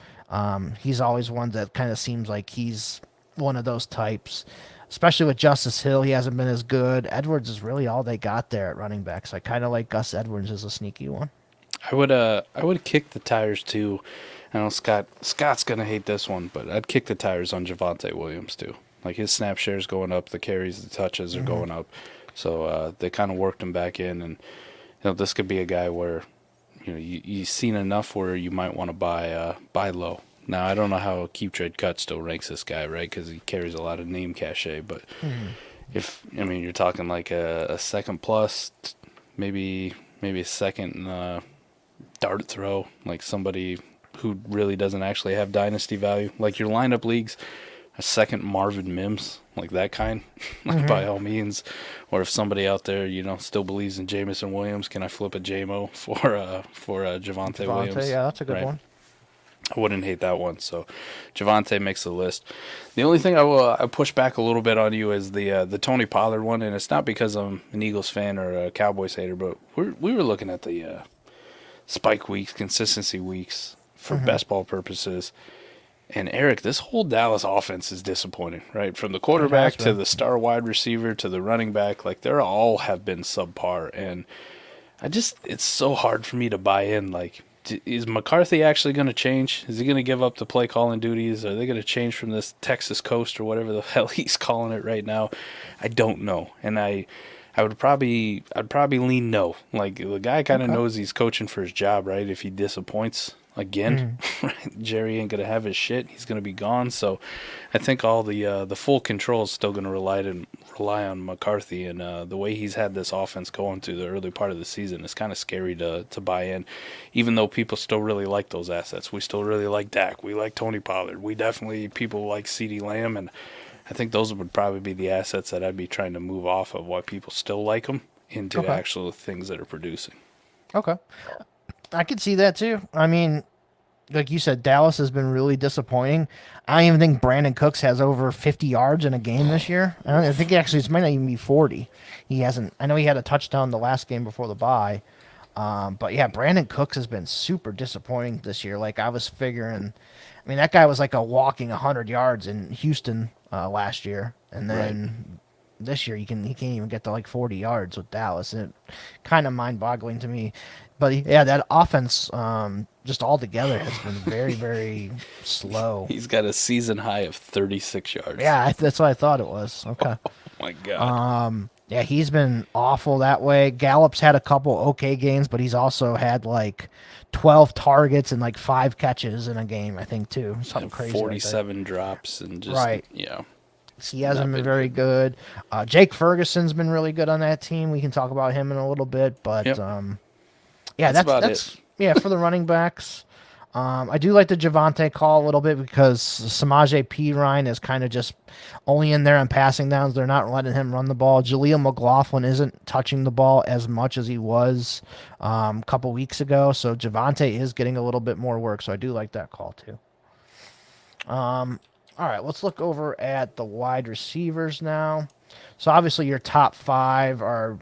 He's always one that kind of seems like he's one of those types. Especially with Justice Hill, he hasn't been as good. Edwards is really all they got there at running back. So I kind of like Gus Edwards as a sneaky one. I would kick the tires too. I know Scott's gonna hate this one, but I'd kick the tires on Javonte Williams too. Like his snap share's going up, the carries, the touches are going up. So they kind of worked him back in, and this could be a guy where you've seen enough where you might want to buy low. Now, I don't know how Keep Trade Cut still ranks this guy, right? Because he carries a lot of name cachet. But you're talking like a second plus, maybe a second dart throw, like somebody who really doesn't actually have dynasty value. Like your lineup leagues, a second Marvin Mims, like that kind, by all means. Or if somebody out there, still believes in Jamison Williams, can I flip a JMO for Javonte Williams? Yeah, that's a good one. I wouldn't hate that one. So Javonte makes the list. The only thing I push back a little bit on you is the Tony Pollard one, and it's not because I'm an Eagles fan or a Cowboys hater, but we were looking at the spike weeks, consistency weeks for best ball purposes. And Eric, this whole Dallas offense is disappointing, right? From the quarterback to the star wide receiver to the running back, like they all have been subpar, and it's so hard for me to buy in. Like, is McCarthy actually going to change? Is he going to give up the play calling duties? Are they going to change from this Texas coast or whatever the hell he's calling it right now? I don't know, and I'd probably lean no. Like the guy kind of knows he's coaching for his job, right? If he disappoints again, right, Jerry ain't gonna have his shit. He's gonna be gone. So I think all the full control is still gonna rely on McCarthy, and the way he's had this offense going through the early part of the season is kind of scary to buy in. Even though people still really like those assets, we still really like Dak. We like Tony Pollard. People like CeeDee Lamb, and I think those would probably be the assets that I'd be trying to move off of why people still like them into actual things that are producing. Okay. I could see that too. I mean, like you said, Dallas has been really disappointing. I don't even think Brandon Cooks has over 50 yards in a game this year. I think actually it might not even be 40. He hasn't. I know he had a touchdown the last game before the bye. But yeah, Brandon Cooks has been super disappointing this year. Like I was figuring, I mean, that guy was like a walking 100 yards in Houston last year. And then this year he can't even get to like 40 yards with Dallas. And it kind of mind-boggling to me. But yeah, that offense just altogether has been very, very slow. He's got a season high of 36 yards. Yeah, that's what I thought it was. Okay. Oh my God. Yeah, he's been awful that way. Gallup's had a couple okay games, but he's also had like 12 targets and like 5 catches in a game, I think, too. Something crazy. 47 drops and just, right. Yeah. He hasn't been very good. Jake Ferguson's been really good on that team. We can talk about him in a little bit, but yep. Yeah, that's yeah, for the running backs. I do like the Javonte call a little bit because Samaje Perine is kind of just only in there on passing downs. They're not letting him run the ball. Jaleel McLaughlin isn't touching the ball as much as he was a couple weeks ago. So Javonte is getting a little bit more work. So I do like that call too. All right, let's look over at the wide receivers now. So obviously your top 5 are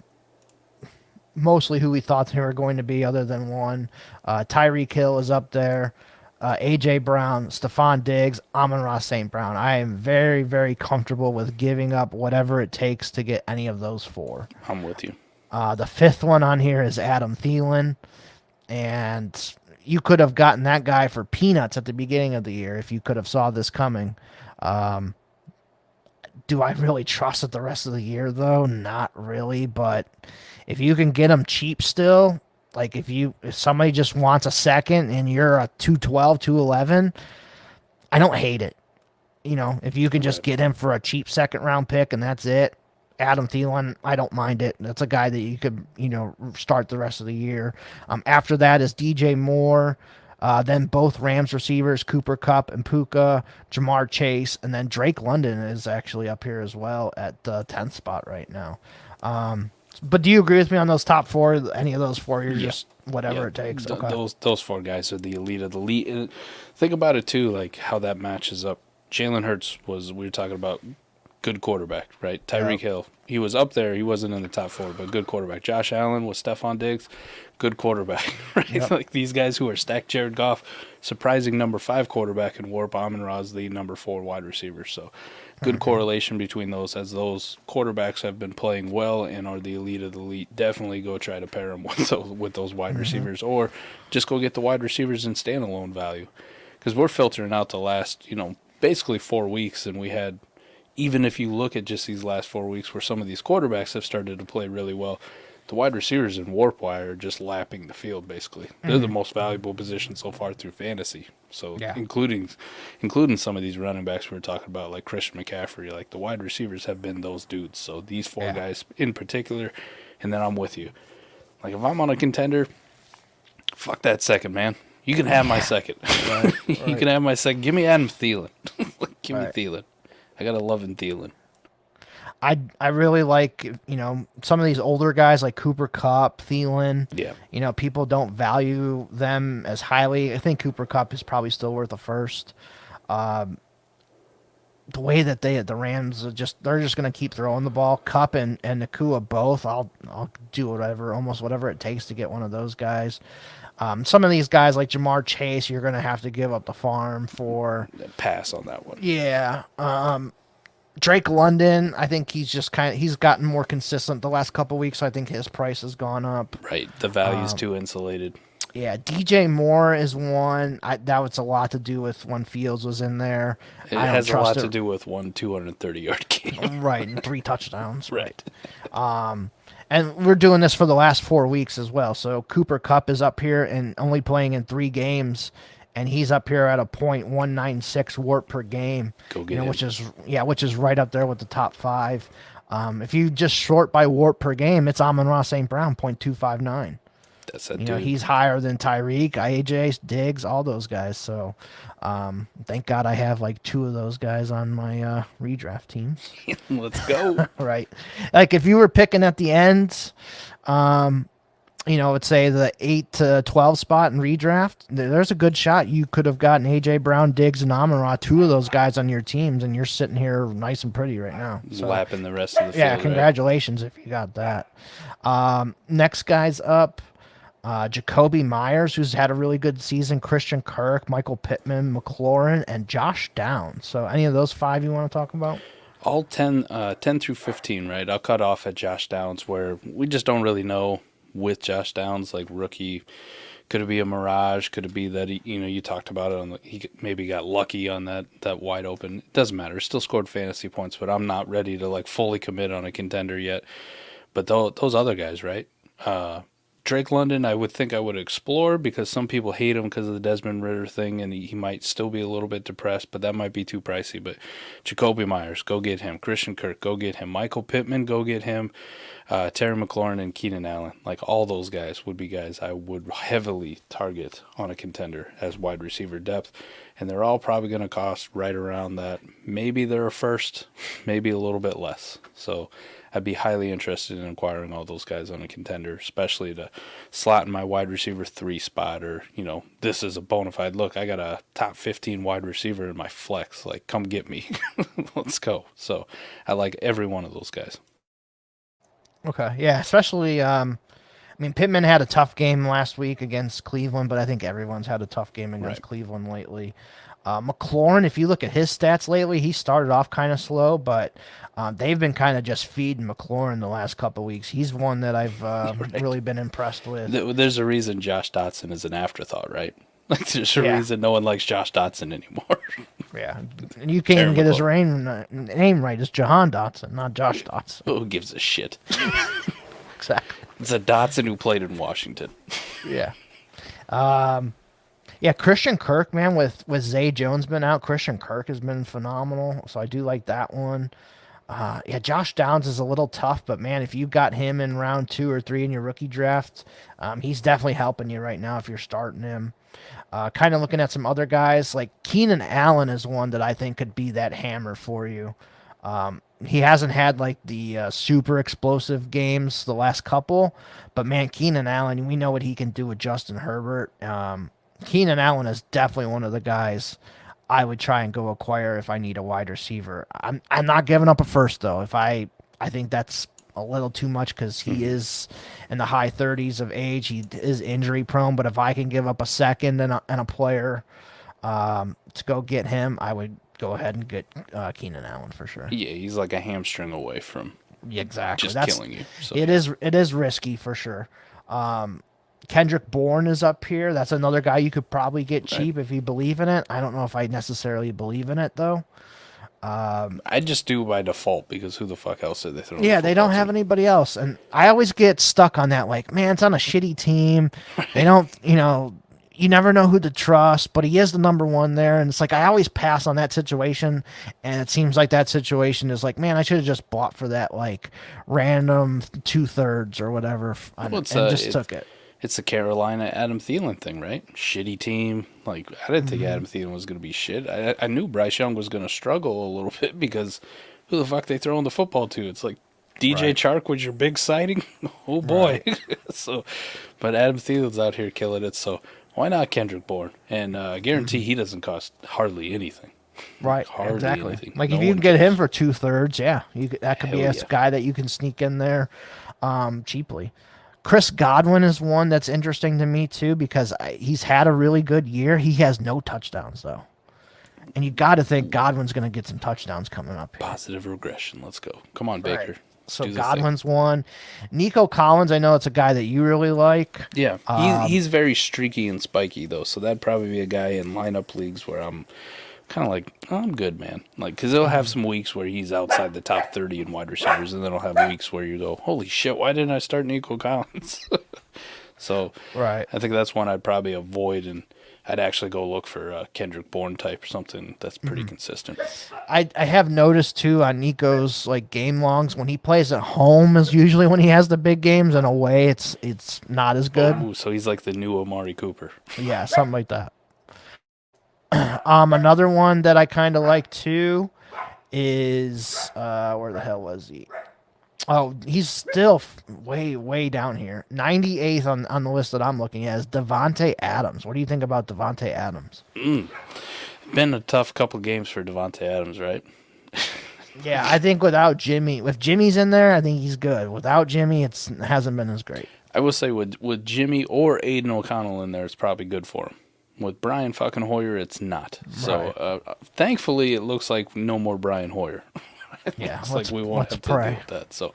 mostly who we thought they were going to be, other than one. Tyreek Hill is up there. A.J. Brown, Stephon Diggs, Amon-Ra St. Brown. I am very, very comfortable with giving up whatever it takes to get any of those 4. I'm with you. The 5th one on here is Adam Thielen. And you could have gotten that guy for peanuts at the beginning of the year if you could have saw this coming. Do I really trust it the rest of the year, though? Not really, but if you can get them cheap still, like if somebody just wants a second and you're a 212, 211, I don't hate it. If you can just get him for a cheap second-round pick and that's it, Adam Thielen, I don't mind it. That's a guy that you could, start the rest of the year. After that is DJ Moore. Then both Rams receivers, Cooper Kupp and Puka, Jamar Chase, and then Drake London is actually up here as well at the 10th spot right now. But do you agree with me on those top 4? Any of those 4, you're just whatever it takes? Okay. Those 4 guys are the elite of the elite. And think about it, too, like how that matches up. Jalen Hurts we were talking about good quarterback, right? Tyreek Hill, he was up there. He wasn't in the top 4, but good quarterback. Josh Allen with Stephon Diggs, good quarterback, right? Yep. Like these guys who are stacked. Jared Goff, surprising number 5 quarterback in Warp. Amon-Ra is the number 4 wide receiver. So good correlation between those, as those quarterbacks have been playing well and are the elite of the elite. Definitely go try to pair them with those wide receivers, or just go get the wide receivers in standalone value, because we're filtering out the last, basically 4 weeks, and we had, even if you look at just these last 4 weeks where some of these quarterbacks have started to play really well, the wide receivers in Warp Wire are just lapping the field, basically. They're the most valuable position so far through fantasy. So including some of these running backs we were talking about, like Christian McCaffrey, like the wide receivers have been those dudes. So these 4 guys in particular, and then I'm with you. Like if I'm on a contender, fuck that second, man. You can have my second. Right. You can have my second. Give me Adam Thielen. Give me Thielen. I got to love in Thielen. I really like, some of these older guys like Cooper Kupp, Thielen. Yeah. People don't value them as highly. I think Cooper Kupp is probably still worth a first. The way that the Rams they're just going to keep throwing the ball. Kupp and Nakua both. I'll do almost whatever it takes to get one of those guys. Some of these guys like Jamar Chase, you're going to have to give up the farm for. Pass on that one. Yeah. Drake London, I think he's gotten more consistent the last couple weeks. So I think his price has gone up. Right. The value's too insulated. Yeah. DJ Moore is one. That was a lot to do with when Fields was in there. It has a lot to do with one 230-yard game. Right. And 3 touchdowns. Right. And we're doing this for the last 4 weeks as well. So Cooper Kupp is up here and only playing in 3 games, and he's up here at a .196 warp per game. Go get him. Which is right up there with the top 5. If you just short by warp per game, it's Amon-Ra St. Brown, .259. That's that dude. He's higher than Tyreek, AJ, Diggs, all those guys. So thank God I have like 2 of those guys on my redraft teams. Let's go. Right. Like if you were picking at the end, let's say the 8 to 12 spot in redraft, there's a good shot you could have gotten AJ Brown, Diggs, and Amon-Ra, 2 of those guys on your teams, and you're sitting here nice and pretty right now. So, lapping the rest of the field. Yeah, congratulations if you got that. Next guy's up. Jacoby Myers, who's had a really good season, Christian Kirk, Michael Pittman, McLaurin, and Josh Downs. So any of those 5 you want to talk about? All 10 through 15, right? I'll cut off at Josh Downs, where we just don't really know with Josh Downs, like rookie. Could it be a mirage? Could it be that you talked about it he maybe got lucky on that wide open? It doesn't matter. Still scored fantasy points, but I'm not ready to like fully commit on a contender yet. But those other guys, right? Drake London, I would think I would explore because some people hate him because of the Desmond Ridder thing, and he might still be a little bit depressed, but that might be too pricey. But Jacoby Myers, go get him. Christian Kirk, go get him. Michael Pittman, go get him. Terry McLaurin and Keenan Allen, like all those guys would be guys I would heavily target on a contender as wide receiver depth, and they're all probably going to cost right around that. Maybe they're a first, maybe a little bit less. So I'd be highly interested in acquiring all those guys on a contender, especially to slot in my wide receiver 3 spot, or, this is a bona fide look. I got a top 15 wide receiver in my flex. Like, come get me. Let's go. So I like every one of those guys. Okay, yeah, especially, Pittman had a tough game last week against Cleveland, but I think everyone's had a tough game against Cleveland lately. McLaurin, if you look at his stats lately, he started off kind of slow, but they've been kind of just feeding McLaurin the last couple of weeks. He's one that I've really been impressed with. There's a reason Josh Dotson is an afterthought, right? Like, there's a reason no one likes Josh Dotson anymore. Yeah, and you can't even get his name right. It's Jahan Dotson, not Josh Dotson. Who gives a shit? Exactly. It's a Dotson who played in Washington. Yeah. Yeah, Christian Kirk, man, with Zay Jones been out, Christian Kirk has been phenomenal, so I do like that one. Yeah, Josh Downs is a little tough, but, man, if you got him in round 2 or 3 in your rookie draft, he's definitely helping you right now if you're starting him. Kind of looking at some other guys, like Keenan Allen is one that I think could be that hammer for you. He hasn't had like the super explosive games the last couple, but man, Keenan Allen, we know what he can do with Justin Herbert. Keenan Allen is definitely one of the guys I would try and go acquire if I need a wide receiver. I'm not giving up a first though. I think that's a little too much because he is in the high 30s of age. He is injury prone, but if I can give up a second and a player to go get him, I would go ahead and get Keenan Allen for sure. Yeah, he's like a hamstring away from just killing you. So. It is risky for sure. Kendrick Bourne is up here. That's another guy you could probably get cheap if you believe in it. I don't know if I necessarily believe in it though. I just do by default because who the fuck else are they throwing? Yeah, they don't have anybody else, and I always get stuck on that. Like, man, it's on a shitty team. They don't, you never know who to trust, but he is the number one there, and it's like I always pass on that situation, and it seems like that situation is like, man, I should have just bought for that like random 2/3 or whatever, and just took it. It's the Carolina Adam Thielen thing, right? Shitty team. Like, I didn't think Adam Thielen was going to be shit. I knew Bryce Young was going to struggle a little bit because who the fuck they throwing the football to? It's like DJ Chark was your big sighting. Oh, boy. Right. But Adam Thielen's out here killing it, so why not Kendrick Bourne? And I guarantee he doesn't cost hardly anything. Right, exactly. Anything. Like, if you can get him for 2/3, that could be a guy that you can sneak in there cheaply. Chris Godwin is one that's interesting to me, too, because he's had a really good year. He has no touchdowns, though. And you got to think Godwin's going to get some touchdowns coming up here. Positive regression. Let's go. Come on, Baker. Right. So Godwin's one. Nico Collins, I know it's a guy that you really like. Yeah, he's very streaky and spiky, though, so that'd probably be a guy in lineup leagues where I'm kind of like, oh, I'm good, man. Like, because he'll have some weeks where he's outside the top 30 in wide receivers, and then he'll have weeks where you go, holy shit, why didn't I start Nico Collins? So I think that's one I'd probably avoid, and I'd actually go look for a Kendrick Bourne type or something that's pretty consistent. I have noticed, too, on Nico's like game longs, when he plays at home is usually when he has the big games, and away it's not as good. Ooh, so he's like the new Amari Cooper. Yeah, something like that. Another one that I kind of like too is where the hell was he? Oh, he's still way down here. 98th on the list that I'm looking at is Davante Adams. What do you think about Davante Adams? Been a tough couple games for Davante Adams, right? Yeah, I think without Jimmy, if Jimmy's in there, I think he's good. Without Jimmy, it hasn't been as great. I will say with Jimmy or Aiden O'Connell in there, it's probably good for him. With Brian fucking Hoyer, it's not. So, thankfully, it looks like no more Brian Hoyer. Yeah, It's like we won't have to deal pray. with that. So,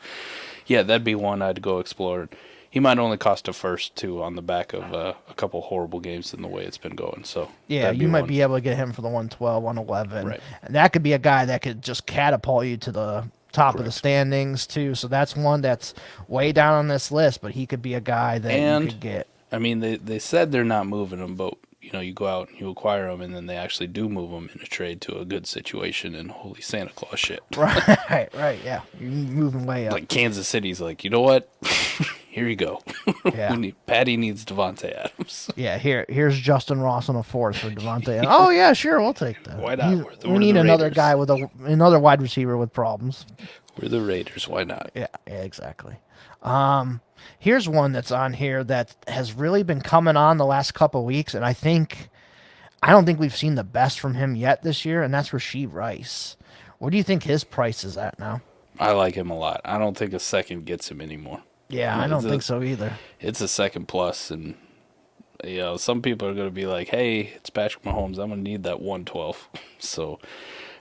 yeah, that'd be one I'd go explore. He might only cost a first, too, on the back of a couple horrible games in the way it's been going. So Yeah, you might be able to get him for the 112, 111. Right. And that could be a guy that could just catapult you to the top of the Correct. standings, too. So that's one that's way down on this list, but he could be a guy that you could get. I mean, they said they're not moving him, but you go out and you acquire them, and then they actually do move them in a trade to a good situation, and holy Santa Claus shit. Right, yeah. You're moving way up. Like Kansas City's like, you know what? Here you go. Yeah. Patty needs DeVonta Adams. Yeah, here's Justin Ross on a fourth for DeVonta. Oh, yeah, sure, we'll take that. Why not? We need another guy with another wide receiver with problems. We're the Raiders. Why not? Yeah, exactly. Here's one that's on here that has really been coming on the last couple weeks, and I don't think we've seen the best from him yet this year, and that's Rashee Rice. What do you think his price is at now? I like him a lot. I don't think a second gets him anymore. Yeah, I don't think so either. It's a second plus, and some people are going to be like, hey, it's Patrick Mahomes. I'm going to need that 112. So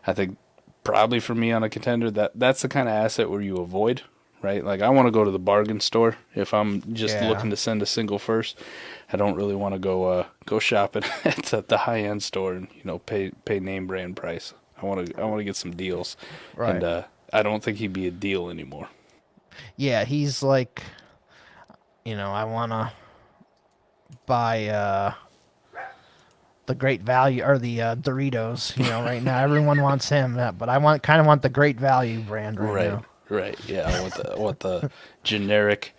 I think probably for me on a contender, that's the kind of asset where you avoid, right? Like I want to go to the bargain store if I'm just looking to send a single first. I don't really want to go shopping at the high end store and pay name brand price. I want to get some deals, right? And I don't think he'd be a deal anymore. Yeah, he's like, I want to buy the great value or the Doritos. Right now everyone wants him, but I kind of want the great value brand right now. Right. Yeah, I want the generic.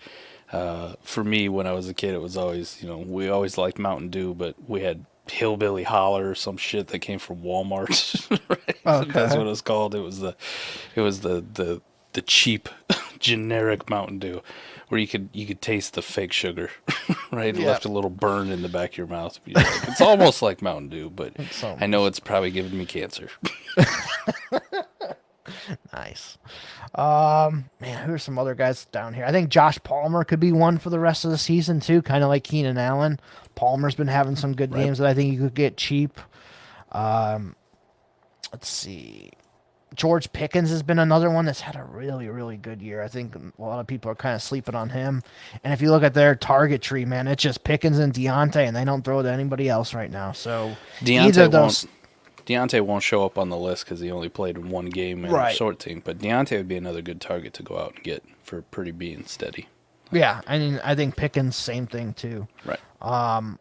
For me, when I was a kid, it was always we always liked Mountain Dew, but we had Hillbilly Holler or some shit that came from Walmart. Right? Okay. That's what it was called. It was the cheap generic Mountain Dew, where you could taste the fake sugar, right? It left a little burn in the back of your mouth. It's almost like Mountain Dew, but I know it's probably giving me cancer. Nice. Man, who are some other guys down here? I think Josh Palmer could be one for the rest of the season too, kind of like Keenan Allen. Palmer's been having some good games that I think you could get cheap. Let's see. George Pickens has been another one that's had a really, really good year. I think a lot of people are kind of sleeping on him. And if you look at their target tree, man, it's just Pickens and Deontay, and they don't throw to anybody else right now. So Deontay won't show up on the list because he only played in one game in a short team. But Deontay would be another good target to go out and get for pretty being steady. Yeah, I mean, I think Pickens, same thing too. Right.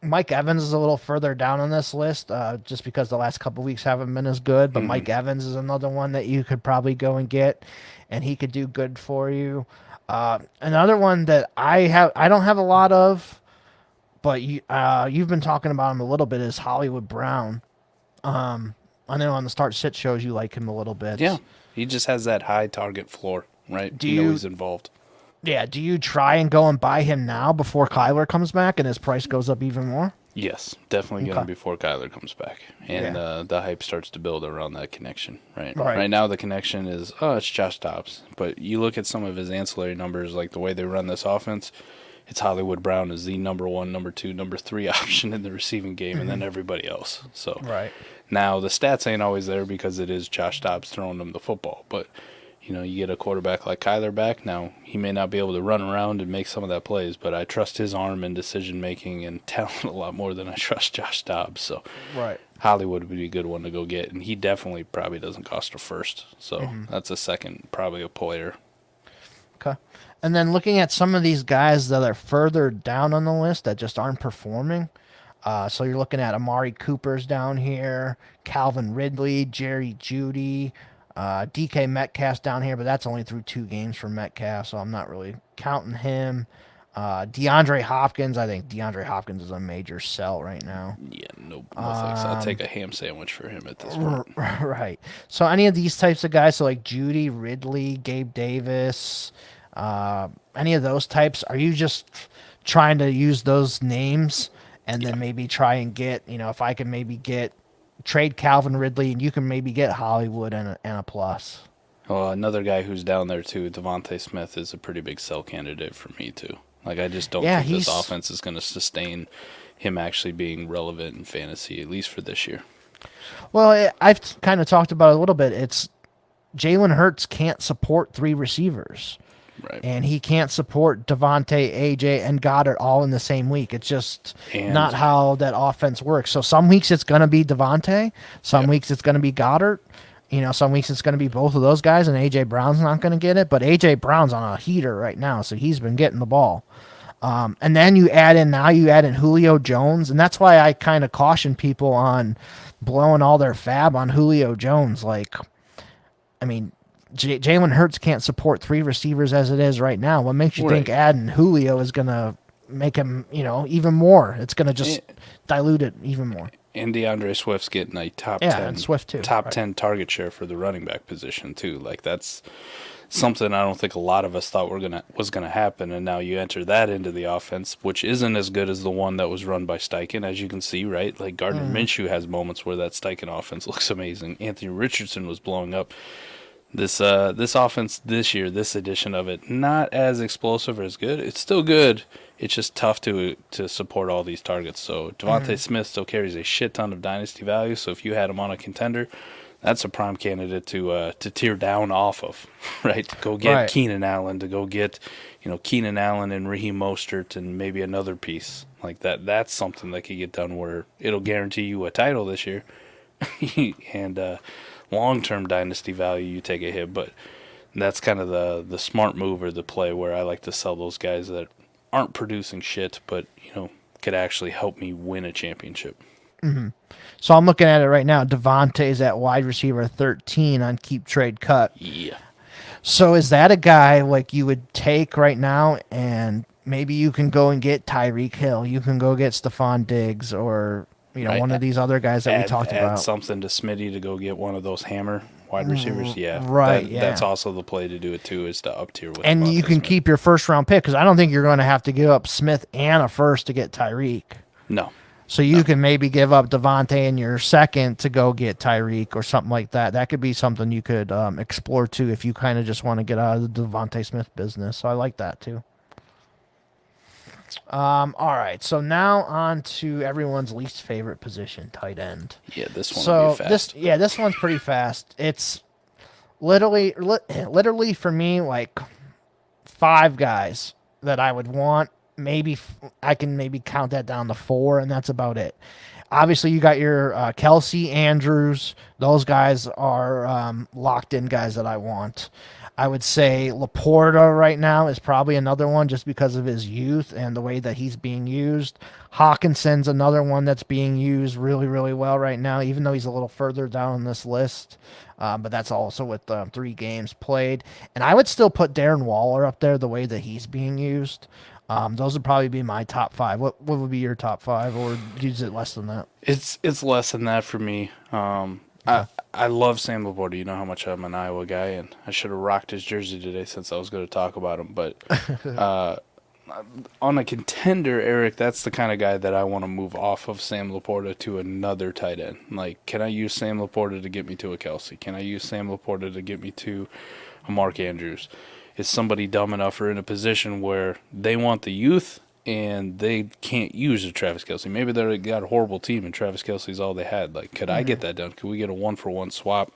Mike Evans is a little further down on this list just because the last couple weeks haven't been as good. But Mike Evans is another one that you could probably go and get, and he could do good for you. Another one that I don't have a lot of, but you've been talking about him a little bit, is Hollywood Brown. I know on the start sit shows you like him a little bit. Yeah, he just has that high target floor, right? He's involved. Yeah, do you try and go and buy him now before Kyler comes back and his price goes up even more? Yes, definitely going before Kyler comes back. And the hype starts to build around that connection, right? Right now the connection is, it's Josh Dobbs. But you look at some of his ancillary numbers, like the way they run this offense, it's Hollywood Brown is the number 1, number 2, number 3 option in the receiving game, and then everybody else. So now the stats ain't always there because it is Josh Dobbs throwing them the football. But you get a quarterback like Kyler back. Now, he may not be able to run around and make some of that plays, but I trust his arm and decision-making and talent a lot more than I trust Josh Dobbs. So Hollywood would be a good one to go get, and he definitely probably doesn't cost a first. So that's a second, probably a player. Okay. And then looking at some of these guys that are further down on the list that just aren't performing. So you're looking at Amari Cooper's down here, Calvin Ridley, Jerry Jeudy, DK Metcalf's down here, but that's only through 2 games for Metcalf, so I'm not really counting him. DeAndre Hopkins, I think DeAndre Hopkins is a major sell right now. Yeah, no thanks. I'll take a ham sandwich for him at this point. Right. So any of these types of guys, so like Jeudy, Ridley, Gabe Davis, any of those types, are you just trying to use those names and then maybe try and get, if I can maybe trade Calvin Ridley and you can maybe get Hollywood and a plus? Well, another guy who's down there too, DeVonta Smith, is a pretty big sell candidate for me too. Like, I just don't think this offense is going to sustain him actually being relevant in fantasy, at least for this year. Well, I've kind of talked about it a little bit. Jalen Hurts can't support 3 receivers. Right. And he can't support DeVonta, AJ, and Goddard all in the same week. It's just not how that offense works. So some weeks it's going to be DeVonta. Some weeks it's going to be Goddard. Some weeks it's going to be both of those guys, and AJ Brown's not going to get it. But AJ Brown's on a heater right now, so he's been getting the ball. And then you add in Julio Jones, and that's why I kind of caution people on blowing all their fab on Julio Jones. Like, I mean, Jalen Hurts can't support 3 receivers as it is right now. What makes you think adding Julio is going to make him, even more? It's going to just dilute it even more. And DeAndre Swift's getting a top 10, and Swift too, top 10 target share for the running back position too. Like, that's something I don't think a lot of us thought was gonna happen, and now you enter that into the offense, which isn't as good as the one that was run by Steichen, as you can see, right? Like, Gardner Minshew has moments where that Steichen offense looks amazing. Anthony Richardson was blowing up. This offense this year, this edition of it, not as explosive or as good. It's still good. It's just tough to support all these targets. So DeVonta Smith still carries a shit ton of dynasty value. So if you had him on a contender, that's a prime candidate to tear down off of, right? To go get Keenan Allen, to go get, Keenan Allen and Raheem Mostert and maybe another piece like that. That's something that could get done where it'll guarantee you a title this year, and long-term dynasty value you take a hit. But that's kind of the smart move or the play where I like to sell those guys that aren't producing shit, but could actually help me win a championship. Mm-hmm. So I'm looking at it right now. DeVonta is at wide receiver 13 on Keep Trade Cut. Yeah. So is that a guy like you would take right now, and maybe you can go and get Tyreek Hill, you can go get Stephon Diggs, or one of these other guys that we talked about. Add something to Smitty to go get one of those hammer wide receivers. Yeah, right. That's also the play to do it too, is to up tier with. And you can keep your first round pick, because I don't think you're going to have to give up Smith and a first to get Tyreek. No. So you can maybe give up DeVonta in your second to go get Tyreek or something like that. That could be something you could explore too if you kind of just want to get out of the DeVonta Smith business. So I like that too. All right, so now on to everyone's least favorite position, tight end. Yeah, this one will be fast. This one's pretty fast. It's literally for me like 5 guys that I would want. Maybe I can count that down to 4, and that's about it. Obviously, you got your Kelce, Andrews. Those guys are locked in guys that I want. I would say LaPorta right now is probably another one just because of his youth and the way that he's being used. Hawkinson's another one that's being used really, really well right now, even though he's a little further down on this list. But that's also with 3 games played. And I would still put Darren Waller up there the way that he's being used. Those would probably be my top 5. What would be your top 5, or is it less than that? It's less than that for me. I love Sam LaPorta. You know how much I'm an Iowa guy, and I should have rocked his jersey today since I was going to talk about him. But on a contender, Eric, that's the kind of guy that I want to move off of Sam LaPorta to another tight end. Like, can I use Sam LaPorta to get me to a Kelce? Can I use Sam LaPorta to get me to a Mark Andrews? Is somebody dumb enough or in a position where they want the youth and they can't use a Travis Kelce? Maybe they got a horrible team and Travis Kelce's all they had. Like, could I get that done? Could we get a 1-for-1 swap?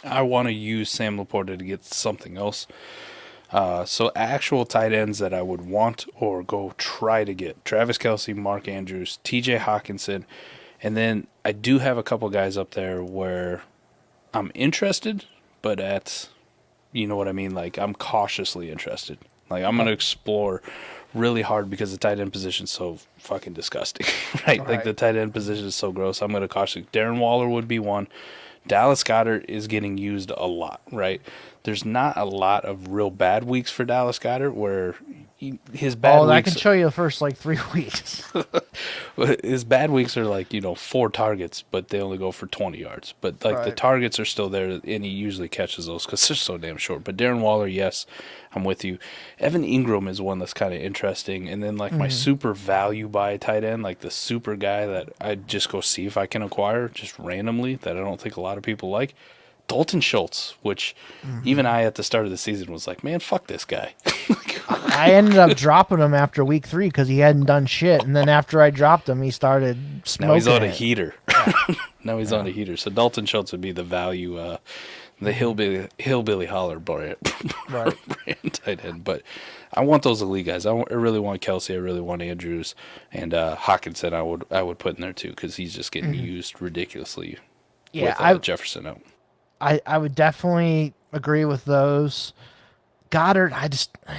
I want to use Sam LaPorta to get something else. So actual tight ends that I would want or go try to get: Travis Kelce, Mark Andrews, TJ Hawkinson. And then I do have a couple guys up there where I'm interested, but at... You know what I mean? Like, I'm cautiously interested. Like, I'm going to explore really hard because the tight end position is so fucking disgusting, right? Like, the tight end position is so gross. I'm going to cautiously... Darren Waller would be one. Dallas Goedert is getting used a lot, right? There's not a lot of real bad weeks for Dallas Goedert where his bad weeks... I can show you the first, 3 weeks. His bad weeks are 4 targets, but they only go for 20 yards. But, the targets are still there, and he usually catches those because they're so damn short. But Darren Waller, yes, I'm with you. Evan Ingram is one that's kind of interesting. And then, my super value buy tight end, the super guy that I just go see if I can acquire just randomly that I don't think a lot of people like. Dalton Schultz, which even I at the start of the season was like, man, fuck this guy. I ended up dropping him after week 3 because he hadn't done shit. And then after I dropped him, he started smoking. Now he's on a heater. Now he's on a heater. So Dalton Schultz would be the value, the hillbilly holler brand tight end. But I want those elite guys. I really want Kelce. I really want Andrews, and Hockenson. I would put in there too because he's just getting used ridiculously. Yeah, with Jefferson out. I would definitely agree with those. Goddard,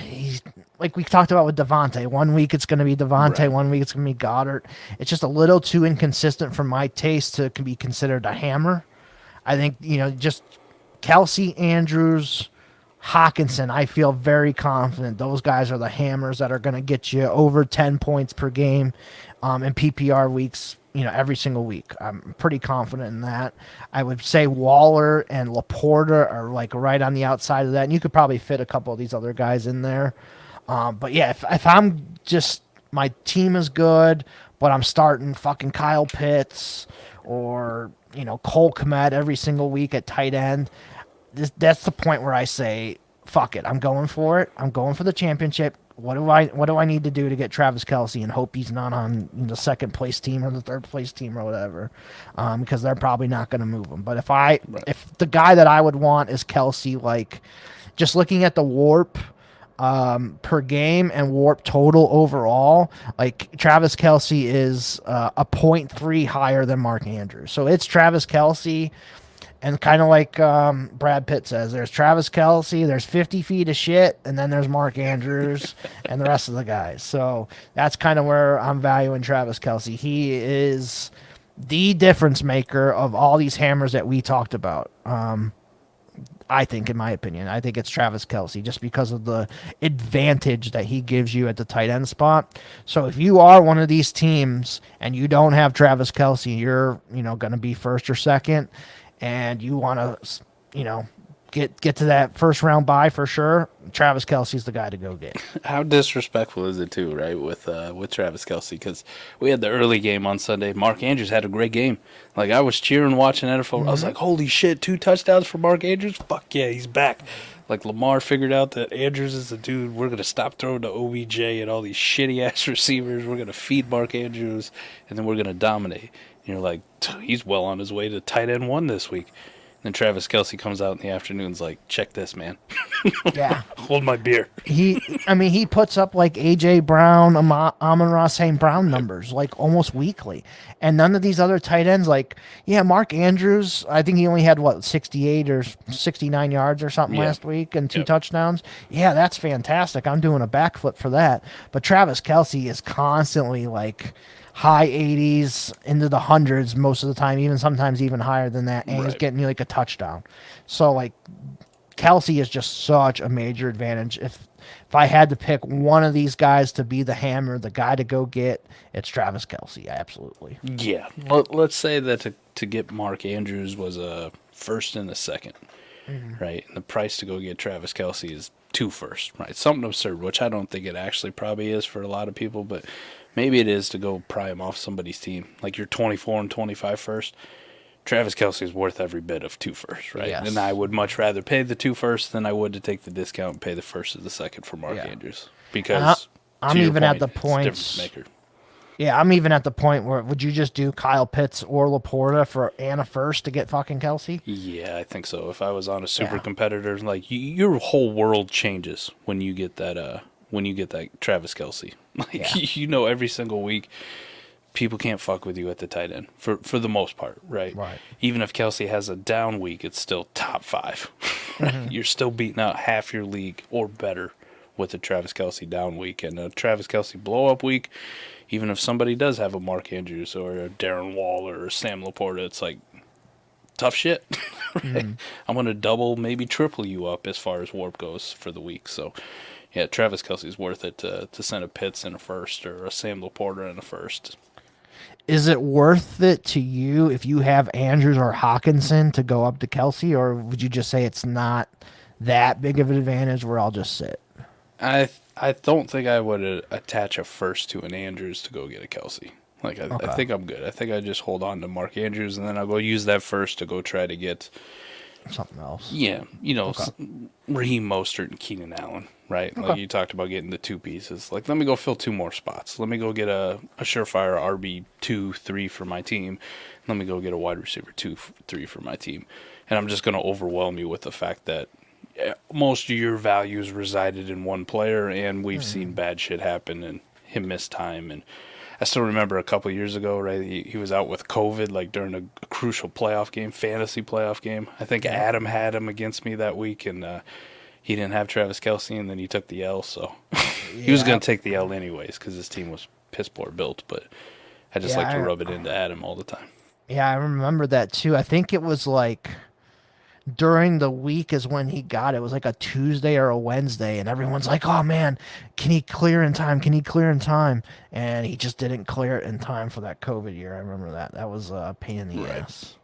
he's like we talked about with DeVonta. 1 week it's going to be DeVonta, Right. 1 week it's going to be Goddard. It's just a little too inconsistent for my taste to be considered a hammer. I think, just Kelce, Andrews, Hockenson, I feel very confident. Those guys are the hammers that are going to get you over 10 points per game in PPR weeks, every single week. I'm pretty confident in that. I would say Waller and LaPorta are like right on the outside of that, and you could probably fit a couple of these other guys in there. But yeah, if I'm just, my team is good, but I'm starting fucking Kyle Pitts or, Cole Kmet every single week at tight end, that's the point where I say, fuck it, I'm going for it. I'm going for the championship. What do I need to do to get Travis Kelce and hope he's not on the second place team or the third place team or whatever, because they're probably not going to move him. But if the guy that I would want is Kelce, like just looking at the WARP per game and WARP total overall, like Travis Kelce is a 0.3 higher than Mark Andrews. So it's Travis Kelce. And kind of like Brad Pitt says, there's Travis Kelce, there's 50 feet of shit, and then there's Mark Andrews and the rest of the guys. So that's kind of where I'm valuing Travis Kelce. He is the difference maker of all these hammers that we talked about. I think, in my opinion, I think it's Travis Kelce just because of the advantage that he gives you at the tight end spot. So if you are one of these teams and you don't have Travis Kelce, you're going to be first or second, and you want to, get to that first round bye for sure, Travis Kelce's the guy to go get. How disrespectful is it too, right? With Travis Kelce, because we had the early game on Sunday. Mark Andrews had a great game. Like I was cheering watching NFL. I was like, holy shit, 2 touchdowns for Mark Andrews. Fuck yeah, he's back. Like Lamar figured out that Andrews is the dude. We're gonna stop throwing to OBJ and all these shitty ass receivers. We're gonna feed Mark Andrews, and then we're gonna dominate. And you're like, he's well on his way to tight end 1 this week. Then Travis Kelce comes out in the afternoons like, check this, man. Yeah. Hold my beer. He puts up like A.J. Brown, Amon-Ra St. Brown numbers like almost weekly. And none of these other tight ends, like, Mark Andrews, I think he only had, 68 or 69 yards or something last week and 2 touchdowns. Yeah, that's fantastic. I'm doing a backflip for that. But Travis Kelce is constantly like high 80s into the hundreds most of the time, even sometimes even higher than that, and he's getting you like a touchdown. So like Kelce is just such a major advantage. If I had to pick one of these guys to be the hammer, the guy to go get, it's Travis Kelce. Absolutely. Yeah. Let's say that to get Mark Andrews was a first and a second, right? And the price to go get Travis Kelce is 2 firsts, right? Something absurd, which I don't think it actually probably is for a lot of people, but maybe it is to go pry him off somebody's team. Like you're 24 and 25 first. Travis Kelce is worth every bit of 2 firsts, right? Yes. And I would much rather pay the 2 firsts than I would to take the discount and pay the first or the second for Mark Andrews. Because I'm even at the it's point. difference maker. Yeah, I'm even at the point where would you just do Kyle Pitts or LaPorta for and a first to get fucking Kelce? Yeah, I think so. If I was on a super competitor, like your whole world changes when you get that Travis Kelce. Like every single week, people can't fuck with you at the tight end for the most part, right? Right. Even if Kelce has a down week, it's still top 5. Right? You're still beating out half your league or better with a Travis Kelce down week, and a Travis Kelce blow up week. Even if somebody does have a Mark Andrews or a Darren Waller or Sam LaPorta, it's like tough shit. Right? I'm going to double, maybe triple you up as far as warp goes for the week. So, yeah, Travis Kelce's worth it to send a Pitts in a first or a Sam LaPorta in a first. Is it worth it to you if you have Andrews or Hockenson to go up to Kelce, or would you just say it's not that big of an advantage where I'll just sit? I don't think I would attach a first to an Andrews to go get a Kelce. Like I think I'm good. I think I just hold on to Mark Andrews, and then I'll go use that first to go try to get something else? Yeah, Okay. Raheem Mostert and Keenan Allen, right? Okay. Like you talked about getting the two pieces. Like, let me go fill two more spots. Let me go get a surefire RB 2-3 for my team. Let me go get a wide receiver 2-3 for my team. And I'm just going to overwhelm you with the fact that most of your values resided in one player, and we've seen bad shit happen and him miss time. And I still remember a couple of years ago, right? He was out with COVID, like during a crucial playoff game, fantasy playoff game. I think Adam had him against me that week, and he didn't have Travis Kelce, and then he took the L. So he was going to take the L anyways because his team was piss poor built. But I just like to rub it into Adam all the time. Yeah, I remember that too. I think it was like during the week is when he got it. It was like a Tuesday or a Wednesday, and everyone's like, "Oh man, can he clear in time? Can he clear in time?" And he just didn't clear it in time for that COVID year. I remember that. That was a pain in the ass.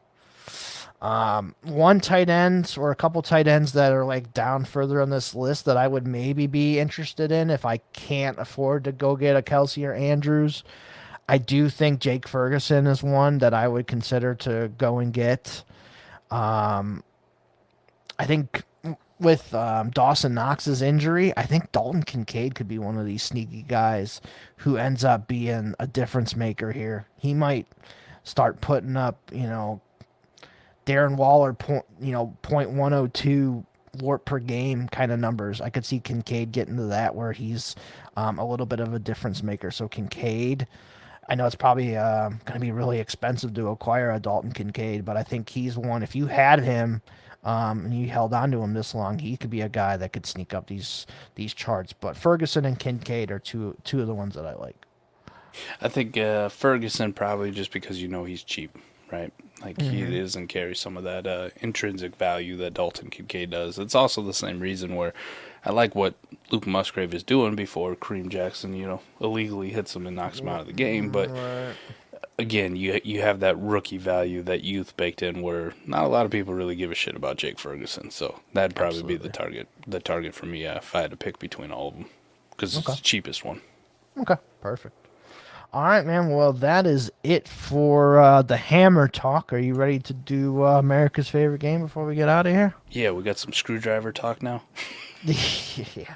One tight end or a couple tight ends that are like down further on this list that I would maybe be interested in if I can't afford to go get a Kelce or Andrews. I do think Jake Ferguson is one that I would consider to go and get. I think with Dawson Knox's injury, I think Dalton Kincaid could be one of these sneaky guys who ends up being a difference maker here. He might start putting up, Darren Waller .102 warp per game kind of numbers. I could see Kincaid getting to that where he's a little bit of a difference maker. So Kincaid, I know it's probably going to be really expensive to acquire a Dalton Kincaid, but I think he's one. If you had him and you held on to him this long, he could be a guy that could sneak up these charts. But Ferguson and Kincaid are two of the ones that I like. I think Ferguson probably just because he's cheap, right? Like he doesn't carry some of that intrinsic value that Dalton Kincaid does. It's also the same reason where I like what Luke Musgrave is doing before Kareem Jackson, illegally hits him and knocks him out of the game. But again, you have that rookie value, that youth baked in, where not a lot of people really give a shit about Jake Ferguson. So that'd probably be the target for me if I had to pick between all of them, because it's the cheapest one. Okay, perfect. All right, man. Well, that is it for the Hammer talk. Are you ready to do America's favorite game before we get out of here? Yeah, we got some screwdriver talk now. Yeah.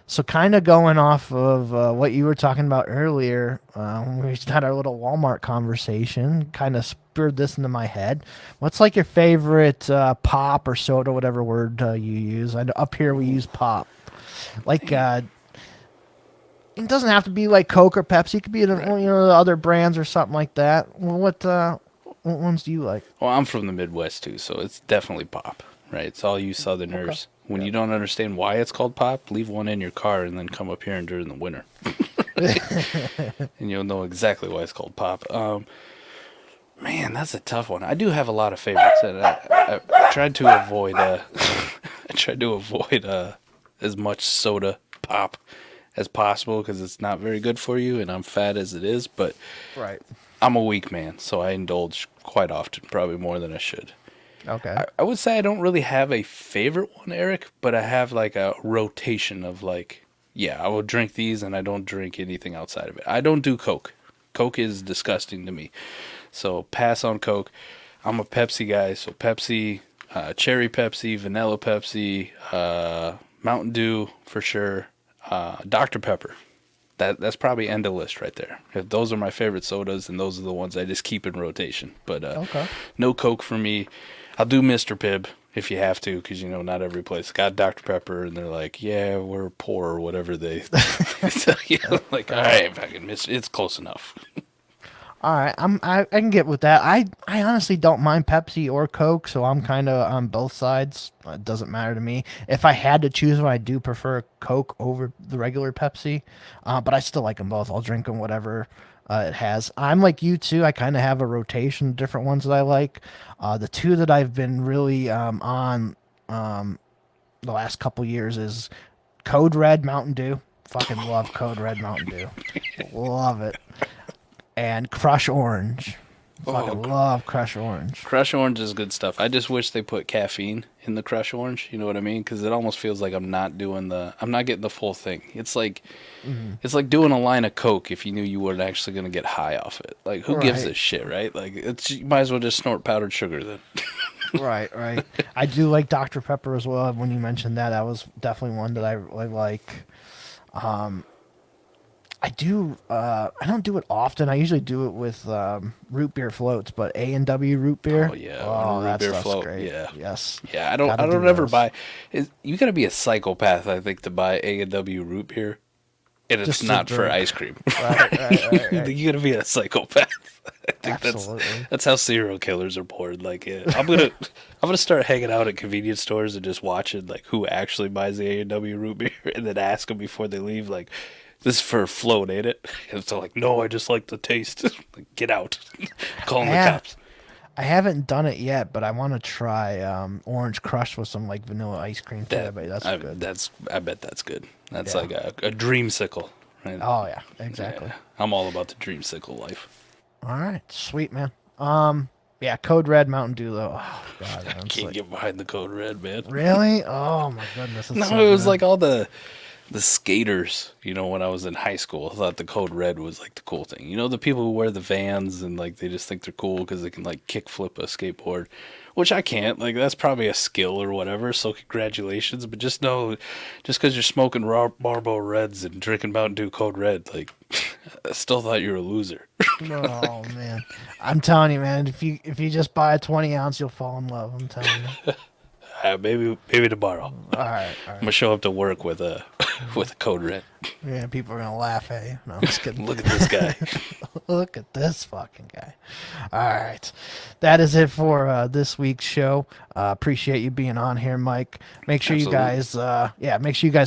So kind of going off of what you were talking about earlier, when we just had our little Walmart conversation, kind of spurred this into my head. What's like your favorite pop or soda, whatever word you use? I know up here we use pop. Like it doesn't have to be like Coke or Pepsi. It could be other brands or something like that. What ones do you like? Well, I'm from the Midwest too, so it's definitely pop, right? It's all you Southerners. Okay. When you don't understand why it's called pop, leave one in your car and then come up here and during the winter. And you'll know exactly why it's called pop. Man, that's a tough one. I do have a lot of favorites, and I tried to avoid as much soda pop as possible because it's not very good for you, and I'm fat as it is. But I'm a weak man, so I indulge quite often, probably more than I should. Okay. I would say I don't really have a favorite one, Eric, but I have like a rotation of like, yeah, I will drink these and I don't drink anything outside of it. I don't do Coke. Coke is disgusting to me. So pass on Coke. I'm a Pepsi guy, so Pepsi, cherry Pepsi, vanilla Pepsi, Mountain Dew for sure, Dr. Pepper. That's probably end of list right there. If those are my favorite sodas, and those are the ones I just keep in rotation. But no Coke for me. I'll do Mr. Pibb if you have to, because not every place got Dr. Pepper, and they're like, yeah, we're poor or whatever they tell you. Like, all right, if I can miss it's close enough. All right, I can get with that. I honestly don't mind Pepsi or Coke, so I'm kind of on both sides. It doesn't matter to me. If I had to choose one, I do prefer Coke over the regular Pepsi, but I still like them both. I'll drink them whatever it has. I'm like you too. I kind of have a rotation of different ones that I like. The two that I've been really on the last couple years is Code Red Mountain Dew. Fucking love Code Red Mountain Dew. Love it. And Crush Orange. Fucking love Crush Orange. Crush Orange is good stuff. I just wish they put caffeine in the Crush Orange. You know what I mean? Because it almost feels like I'm not getting the full thing. It's like it's like doing a line of Coke if you knew you weren't actually going to get high off it. Like, who gives a shit, right? Like, you might as well just snort powdered sugar then. Right. I do like Dr. Pepper as well. When you mentioned that, that was definitely one that I really like. I do. I don't do it often. I usually do it with root beer floats, but A&W root beer. Oh yeah, Oh, root that beer stuff's float. great. Yeah, Yes. yeah. I don't ever those. buy. You got to be a psychopath, I think, to buy A&W root beer, and it's Just to not for drink. ice cream. Right. You got to be a psychopath. I think Absolutely. that's how serial killers are born. Like, yeah, I'm gonna start hanging out at convenience stores and just watching like who actually buys the A&W root beer, and then ask them before they leave, like, this is for a float, ain't it? And it's like, no, I just like the taste. Like, get out. Calling the cops. I haven't done it yet, but I want to try Orange Crush with some like vanilla ice cream too. But that's good. I bet that's good. That's Yeah. like a dreamsicle. Right? Oh yeah, exactly. Yeah, I'm all about the dreamsicle life. All right, sweet man. Yeah, Code Red Mountain Dew though. Oh god, man, Can't get behind the Code Red, man. Really? Oh my goodness. It's No, so it was good. like all the skaters, when I was in high school. I thought the Code Red was like the cool thing. The people who wear the Vans and like they just think they're cool because they can like kick flip a skateboard, which I can't. Like that's probably a skill or whatever. So congratulations, but just know, just because you're smoking raw Marlboro Reds and drinking Mountain Dew Code Red, like I still thought you were a loser. Oh man, I'm telling you, man. If you just buy a 20-ounce, you'll fall in love. I'm telling you. Maybe tomorrow. All right. I'm gonna show up to work with a Code Red. Yeah, people are gonna laugh at you. No, I'm just kidding. Look at this guy. Look at this fucking guy. All right. That is it for this week's show. Appreciate you being on here, Mike. Make sure you guys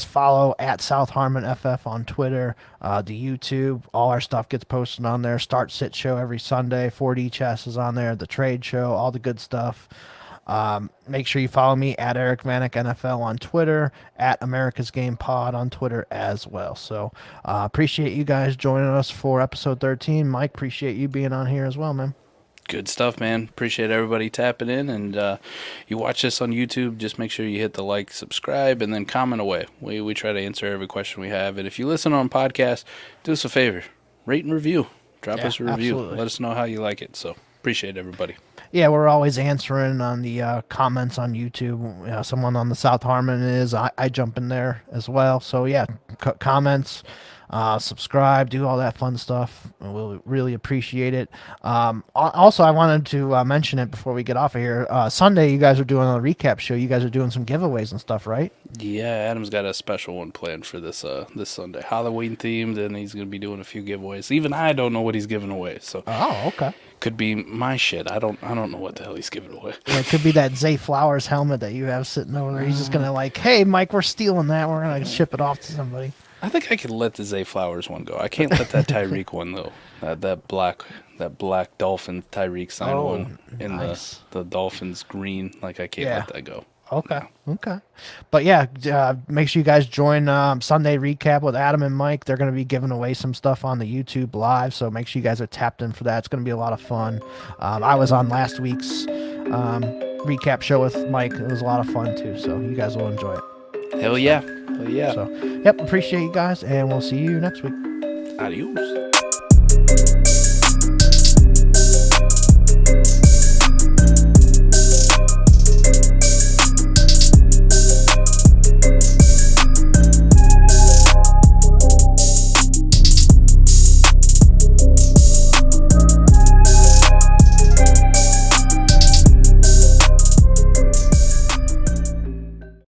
follow at South Harmon FF on Twitter, the YouTube. All our stuff gets posted on there. Start Sit Show every Sunday. 4D Chess is on there. The Trade Show, all the good stuff. Make sure you follow me at Eric Manic NFL on Twitter, at America's Game Pod on Twitter as well. So appreciate you guys joining us for episode 13. Mike, appreciate you being on here as well, man. Good stuff, man. Appreciate everybody tapping in. And you watch this on YouTube, just make sure you hit the like, subscribe, and then comment away. We try to answer every question we have. And if you listen on podcast, do us a favor. Rate and review. Drop us a review. Absolutely. Let us know how you like it. So appreciate everybody. Yeah, we're always answering on the comments on YouTube. Someone on the South Harmon I jump in there as well. So yeah, comments, subscribe, do all that fun stuff. We'll really appreciate it. Also, I wanted to mention it before we get off of here. Sunday, you guys are doing a recap show. You guys are doing some giveaways and stuff, right? Yeah, Adam's got a special one planned for this Sunday, Halloween themed, and he's gonna be doing a few giveaways. Even I don't know what he's giving away. So okay. Could be my shit. I don't know what the hell he's giving away. Yeah, it could be that Zay Flowers helmet that you have sitting over there. He's just gonna like, hey, Mike, we're stealing that. We're gonna ship it off to somebody. I think I could let the Zay Flowers one go. I can't let that Tyreek one though. That black Dolphin Tyreek sign one in nice. the Dolphins green. Like I can't let that go. Okay. But yeah, make sure you guys join Sunday Recap with Adam and Mike. They're going to be giving away some stuff on the YouTube live, so make sure you guys are tapped in for that. It's going to be a lot of fun. I was on last week's recap show with Mike. It was a lot of fun too, so you guys will enjoy it. Hell yeah. So, yep, appreciate you guys, and we'll see you next week. Adios.